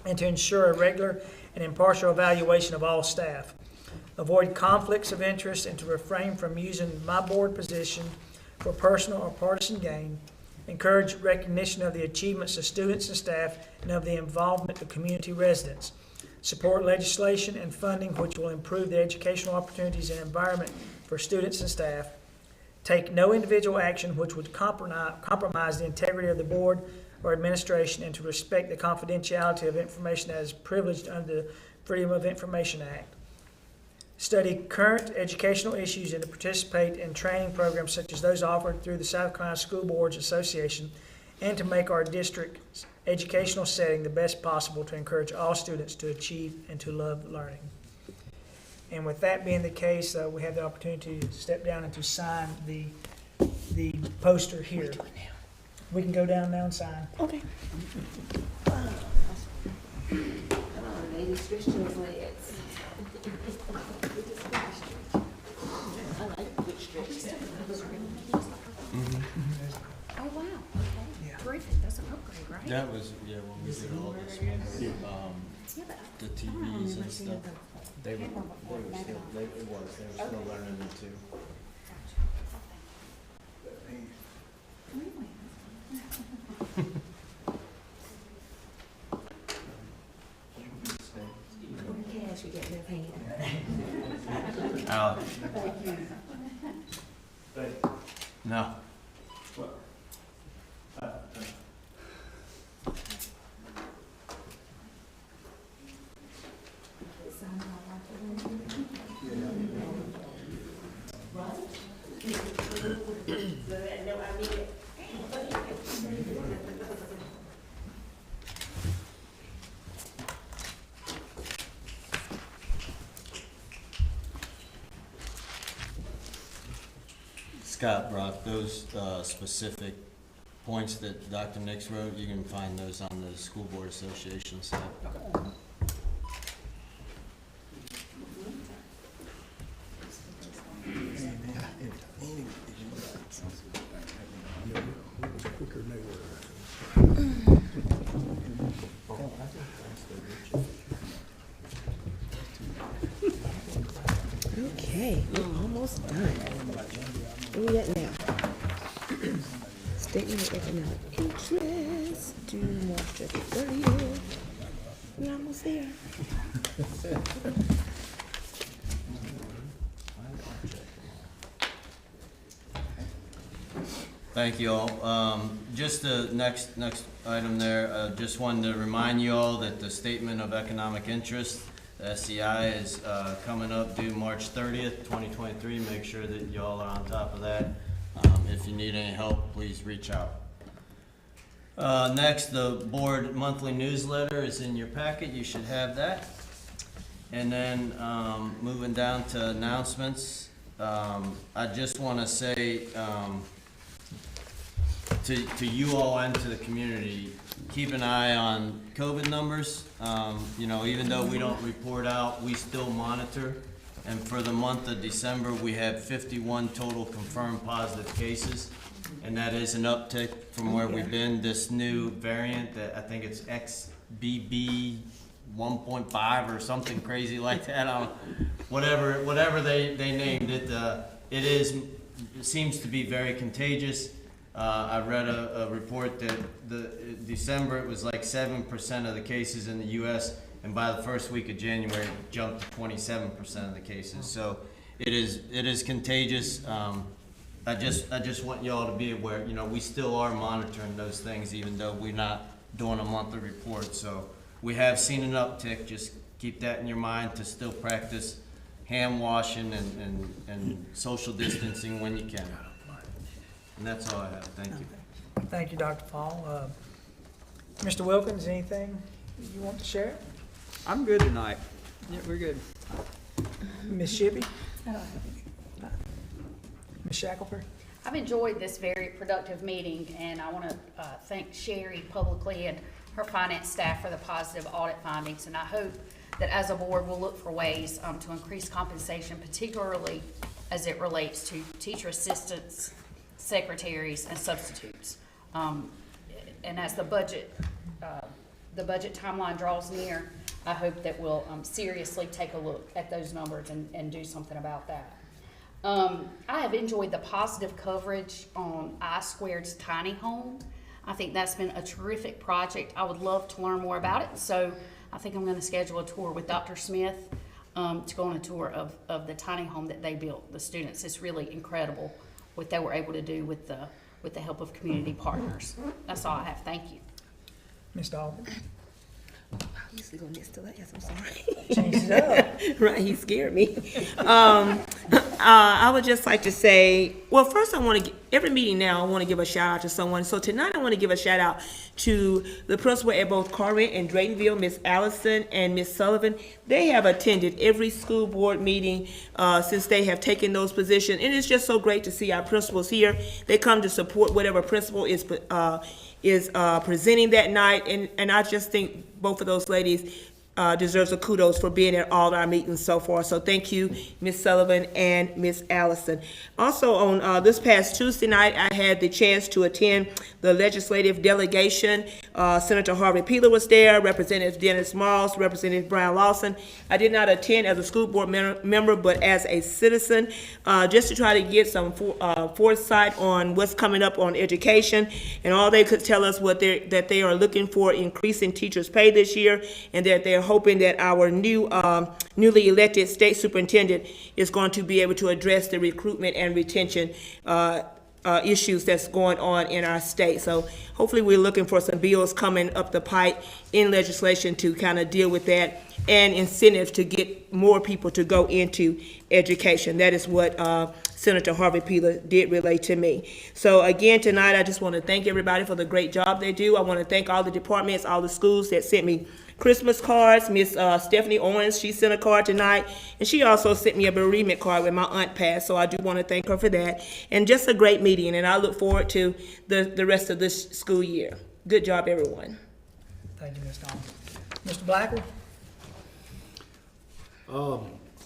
and to ensure a regular and impartial evaluation of all staff. Avoid conflicts of interest and to refrain from using my board position for personal or partisan gain. Encourage recognition of the achievements of students and staff and of the involvement of community residents. Support legislation and funding which will improve the educational opportunities and environment for students and staff. Take no individual action which would compromise the integrity of the board or administration, and to respect the confidentiality of information that is privileged under the Freedom of Information Act. Study current educational issues and to participate in training programs such as those offered through the South Carolina School Boards Association, and to make our district's educational setting the best possible to encourage all students to achieve and to love learning. And with that being the case, we have the opportunity to step down and to sign the poster here. We can go down now and sign. Okay. Come on, ladies, stretch those legs. I like good stretch. Oh, wow, okay, terrific, that's an upgrade, right? That was, yeah, when we did all this, the TVs and stuff. They were still learning it too. Cash, you get left hand. Alex. No. Scott, Brock, those specific points that Dr. Nix wrote, you can find those on the School Board Association site. Okay, we're almost done. Where we at now? Statement of economic interest, due March 30th. We're almost there. Thank you all. Just the next item there, just wanted to remind you all that the Statement of Economic Interest, the SEI, is coming up due March 30th, 2023. Make sure that you all are on top of that. If you need any help, please reach out. Next, the board monthly newsletter is in your packet. You should have that. And then moving down to announcements, I just want to say to you all and to the community, keep an eye on COVID numbers. You know, even though we don't report out, we still monitor. And for the month of December, we had 51 total confirmed positive cases. And that is an uptick from where we've been. This new variant, that I think it's XBB 1.5 or something crazy like that. I don't, whatever they named it, it seems to be very contagious. I read a report that December it was like 7% of the cases in the U.S. and by the first week of January it jumped to 27% of the cases. So it is contagious. I just want you all to be aware. You know, we still are monitoring those things even though we're not doing a monthly report. So we have seen an uptick. Just keep that in your mind to still practice hand washing and social distancing when you can. And that's all I have. Thank you. Thank you, Dr. Fall. Mr. Wilkins, anything you want to share? I'm good tonight. Yeah, we're good. Ms. Shippey? Ms. Shackelford? I've enjoyed this very productive meeting, and I want to thank Sherry publicly and her finance staff for the positive audit findings. And I hope that as a board, we'll look for ways to increase compensation, particularly as it relates to teacher assistants, secretaries, and substitutes. And as the budget timeline draws near, I hope that we'll seriously take a look at those numbers and do something about that. I have enjoyed the positive coverage on I-Squared's tiny home. I think that's been a terrific project. I would love to learn more about it, so I think I'm going to schedule a tour with Dr. Smith to go on a tour of the tiny home that they built, the students. It's really incredible what they were able to do with the help of community partners. That's all I have. Thank you. Ms. Dalton? I usually go next to last, I'm sorry. Change it up. Right, he scared me. I would just like to say, well, first I want to, every meeting now, I want to give a shout out to someone. So tonight I want to give a shout out to the principal at both Carteret and Draytonville, Miss Allison and Miss Sullivan. They have attended every school board meeting since they have taken those positions. And it's just so great to see our principals here. They come to support whatever principal is presenting that night. And I just think both of those ladies deserves a kudos for being at all our meetings so far. So thank you, Ms. Sullivan and Ms. Allison. Also on this past Tuesday night, I had the chance to attend the legislative delegation. Senator Harvey Peeler was there, Representative Dennis Marls, Representative Brian Lawson. I did not attend as a school board member, but as a citizen, just to try to get some foresight on what's coming up on education. And all they could tell us that they are looking for increasing teachers' pay this year, and that they're hoping that our newly elected state superintendent is going to be able to address the recruitment and retention issues that's going on in our state. So hopefully we're looking for some bills coming up the pipe in legislation to kind of deal with that, and incentives to get more people to go into education. That is what Senator Harvey Peeler did relay to me. So again, tonight I just want to thank everybody for the great job they do. I want to thank all the departments, all the schools that sent me Christmas cards. Miss Stephanie Owens, she sent a card tonight, and she also sent me a bereavement card when my aunt passed, so I do want to thank her for that. And just a great meeting, and I look forward to the rest of this school year. Good job, everyone. Thank you, Ms. Thomas. Mr. Blackwell?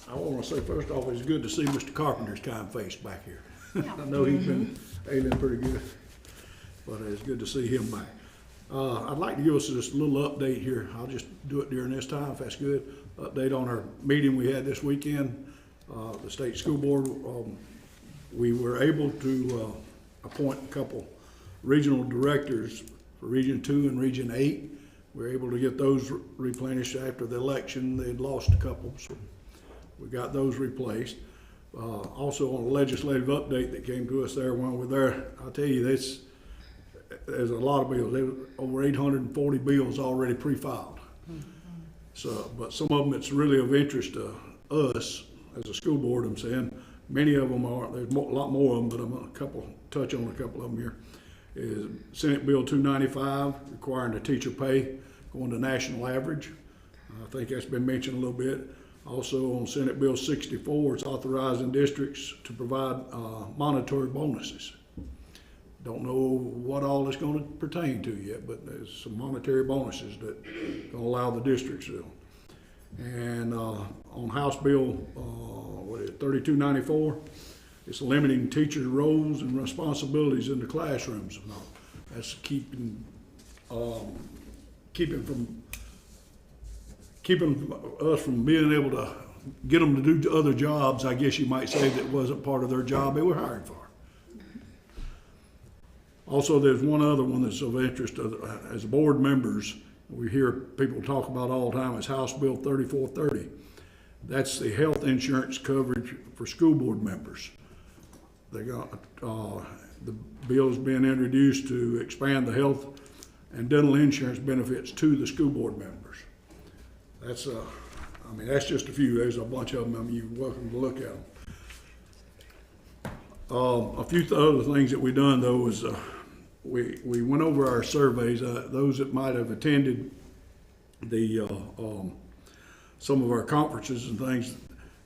I want to say, first off, it's good to see Mr. Carpenter's kind face back here. I know he's been ailing pretty good, but it's good to see him back. I'd like to give us just a little update here. I'll just do it during this time, if that's good. Update on our meeting we had this weekend. The state school board, we were able to appoint a couple regional directors for Region 2 and Region 8. We were able to get those replenished after the election. They'd lost a couple, so we got those replaced. Also on a legislative update that came to us there when we were there, I'll tell you, there's a lot of bills. There was over 840 bills already pre-filed. So, but some of them it's really of interest to us as a school board, I'm saying. Many of them are, there's a lot more of them, but I'm gonna touch on a couple of them here. Is Senate Bill 295, requiring the teacher pay going to national average. I think that's been mentioned a little bit. Also on Senate Bill 64, it's authorizing districts to provide monetary bonuses. Don't know what all it's going to pertain to yet, but there's some monetary bonuses that going to allow the districts to. And on House Bill 3294, it's limiting teachers' roles and responsibilities in the classrooms. That's keeping us from being able to get them to do other jobs, I guess you might say, that wasn't part of their job they were hired for. Also, there's one other one that's of interest as board members. We hear people talk about all the time. It's House Bill 3430. That's the health insurance coverage for school board members. They got the bill's being introduced to expand the health and dental insurance benefits to the school board members. That's I mean, that's just a few. There's a bunch of them. I mean, you're welcome to look at them. A few other things that we done though is we went over our surveys. Those that might have attended the some of our conferences and things,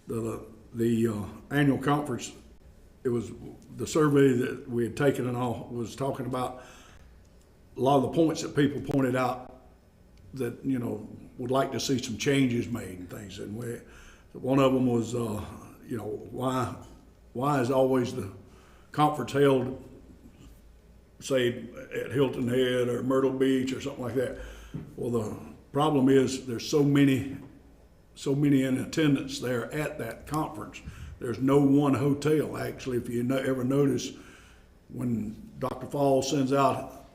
the annual conference. It was the survey that we had taken and all was talking about a lot of the points that people pointed out that, you know, would like to see some changes made and things. And one of them was, you know, why is always the conference held, say, at Hilton Head or Myrtle Beach or something like that? Well, the problem is there's so many in attendance there at that conference. There's no one hotel. Actually, if you ever notice, when Dr. Fall sends out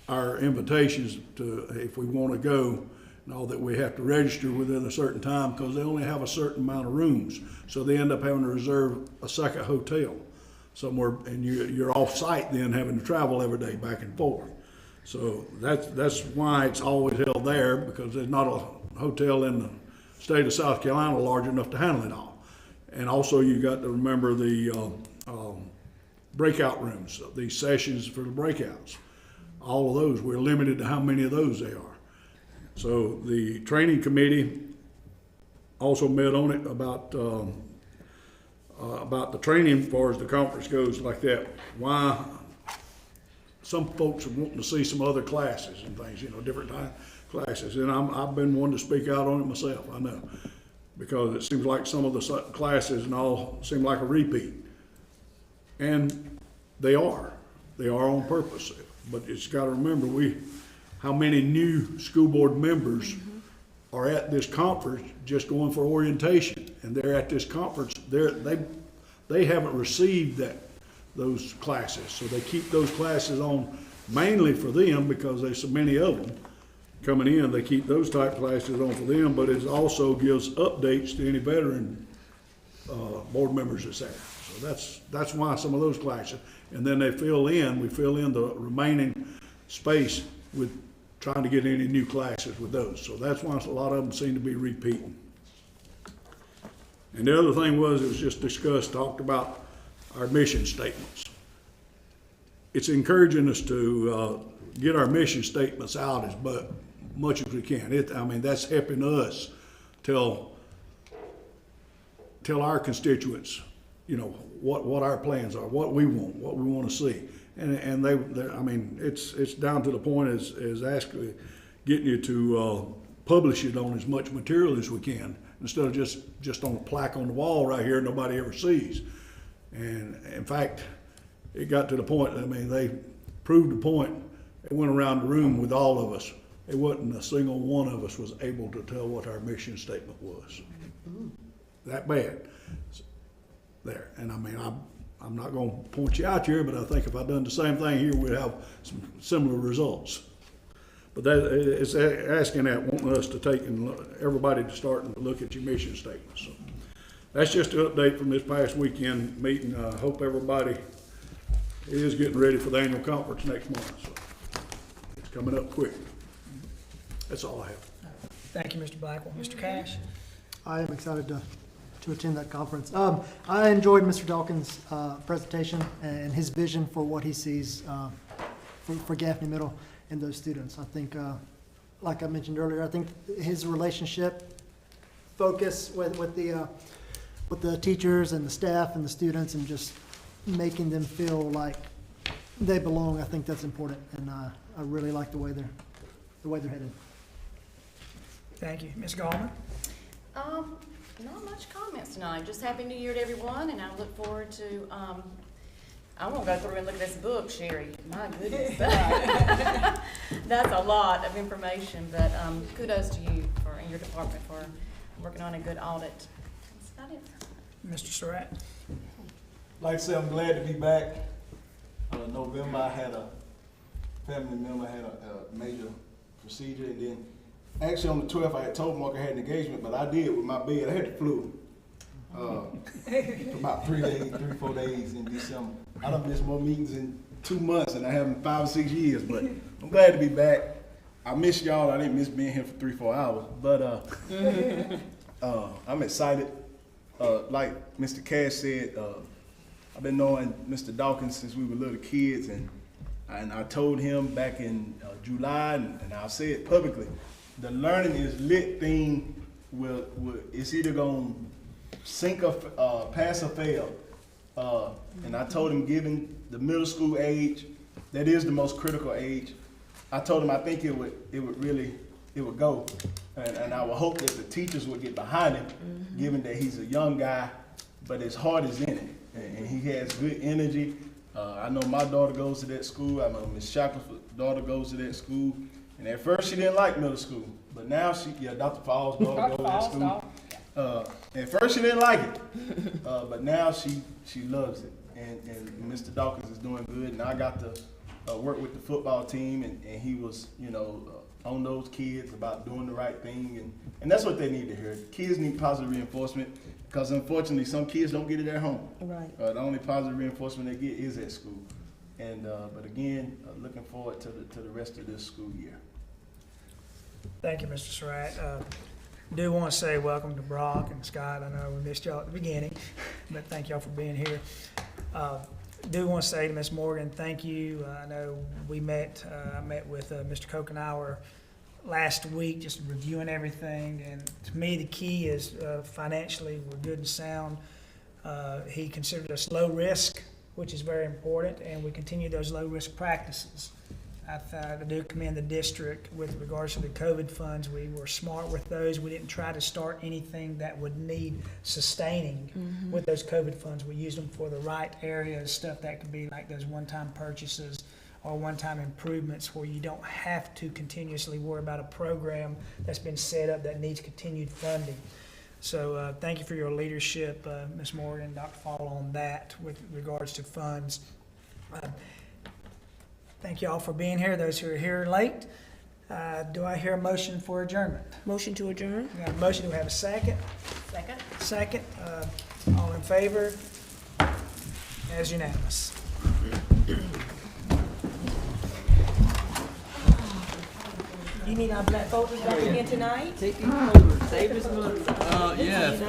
our invitations to, if we want to go, and all that, we have to register within a certain time because they only have a certain amount of rooms. So they end up having to reserve a second hotel somewhere, and you're off site then having to travel every day back and forth. So that's why it's always held there, because there's not a hotel in the state of South Carolina large enough to handle it all. And also you got to remember the breakout rooms, these sessions for the breakouts. All of those, we're limited to how many of those there are. So the training committee also met on it about the training as far as the conference goes like that. Why some folks are wanting to see some other classes and things, you know, different classes. And I've been one to speak out on it myself, I know. Because it seems like some of the classes and all seem like a repeat. And they are on purpose. But it's got to remember how many new school board members are at this conference just going for orientation, and they're at this conference. They haven't received those classes, so they keep those classes on mainly for them because there's so many of them coming in. They keep those type classes on for them, but it also gives updates to any veteran board members that's there. So that's why some of those classes, and then we fill in the remaining space with trying to get any new classes with those. So that's why a lot of them seem to be repeating. And the other thing was, it was just talked about our mission statements. It's encouraging us to get our mission statements out as much as we can. That's helping us tell our constituents, what our plans are, what we want to see. And it's down to the point as actually getting you to publish it on as much material as we can, instead of just on a plaque on the wall right here nobody ever sees. And in fact, it got to the point, they proved the point. They went around the room with all of us. It wasn't a single one of us was able to tell what our mission statement was. That bad. There. And I'm not going to point you out here, but I think if I'd done the same thing here, we'd have some similar results. But that it's asking that, wanting us to take and everybody to start and look at your mission statement. So that's just an update from this past weekend meeting. I hope everybody is getting ready for the annual conference next month. So it's coming up quick. That's all I have. Thank you, Mr. Blackwell. Mr. Cash? I am excited to attend that conference. I enjoyed Mr. Dawkins' presentation and his vision for what he sees for Gaffney Middle and those students. I think, like I mentioned earlier, I think his relationship focus with the teachers and the staff and the students and just making them feel like they belong, I think that's important, and I really like the way they're headed. Thank you. Ms. Gallman? Not much comments tonight. Just Happy New Year to everyone, and I look forward to, I won't go through and look at this book, Sherry. My goodness. That's a lot of information, but kudos to you and your department for working on a good audit. That's about it. Mr. Surratt? Like I said, I'm glad to be back. November, I had a family member had a major procedure, and then actually on the 12th, I had told Mark I had an engagement, but I did with my bed. I had the flu for about 4 days in December. I done missed more meetings in 2 months than I have in 5 or 6 years, but I'm glad to be back. I miss y'all. I didn't miss being here for 3-4 hours, but I'm excited. Like Mr. Cash said, I've been knowing Mr. Dawkins since we were little kids, and I told him back in July, and I'll say it publicly, the learning is lit thing it's either gonna sink or pass or fail. And I told him, given the middle school age, that is the most critical age. I told him I think it would go, and I would hope that the teachers would get behind him, given that he's a young guy, but his heart is in it, and he has good energy. I know my daughter goes to that school. I know Miss Shackleton's daughter goes to that school. And at first she didn't like middle school, but now Dr. Fall's daughter goes to that school. At first she didn't like it, but now she loves it. And Mr. Dawkins is doing good, and I got to work with the football team, and he was, on those kids about doing the right thing, and that's what they need to hear. Kids need positive reinforcement, because unfortunately some kids don't get it at home. Right. The only positive reinforcement they get is at school. And but again, looking forward to the rest of this school year. Thank you, Mr. Surratt. Do want to say welcome to Brock and Scott. I know we missed y'all at the beginning, but thank y'all for being here. Do want to say to Ms. Morgan, thank you. I know we met, I met with Mr. Kokenauer last week, just reviewing everything. And to me, the key is financially, we're good and sound. He considered us low risk, which is very important, and we continue those low risk practices. I do commend the district with regards to the COVID funds. We were smart with those. We didn't try to start anything that would need sustaining with those COVID funds. We used them for the right areas, stuff that could be like those one-time purchases or one-time improvements where you don't have to continuously worry about a program that's been set up that needs continued funding. So thank you for your leadership, Ms. Morgan, Dr. Fall, on that with regards to funds. Thank you all for being here, those who are here late. Do I hear a motion for adjournment? Motion to adjourn? We got a motion. Do we have a second? Second. Second. All in favor? As unanimous. You need our black folders back again tonight? Take these folders, save this money. Yes.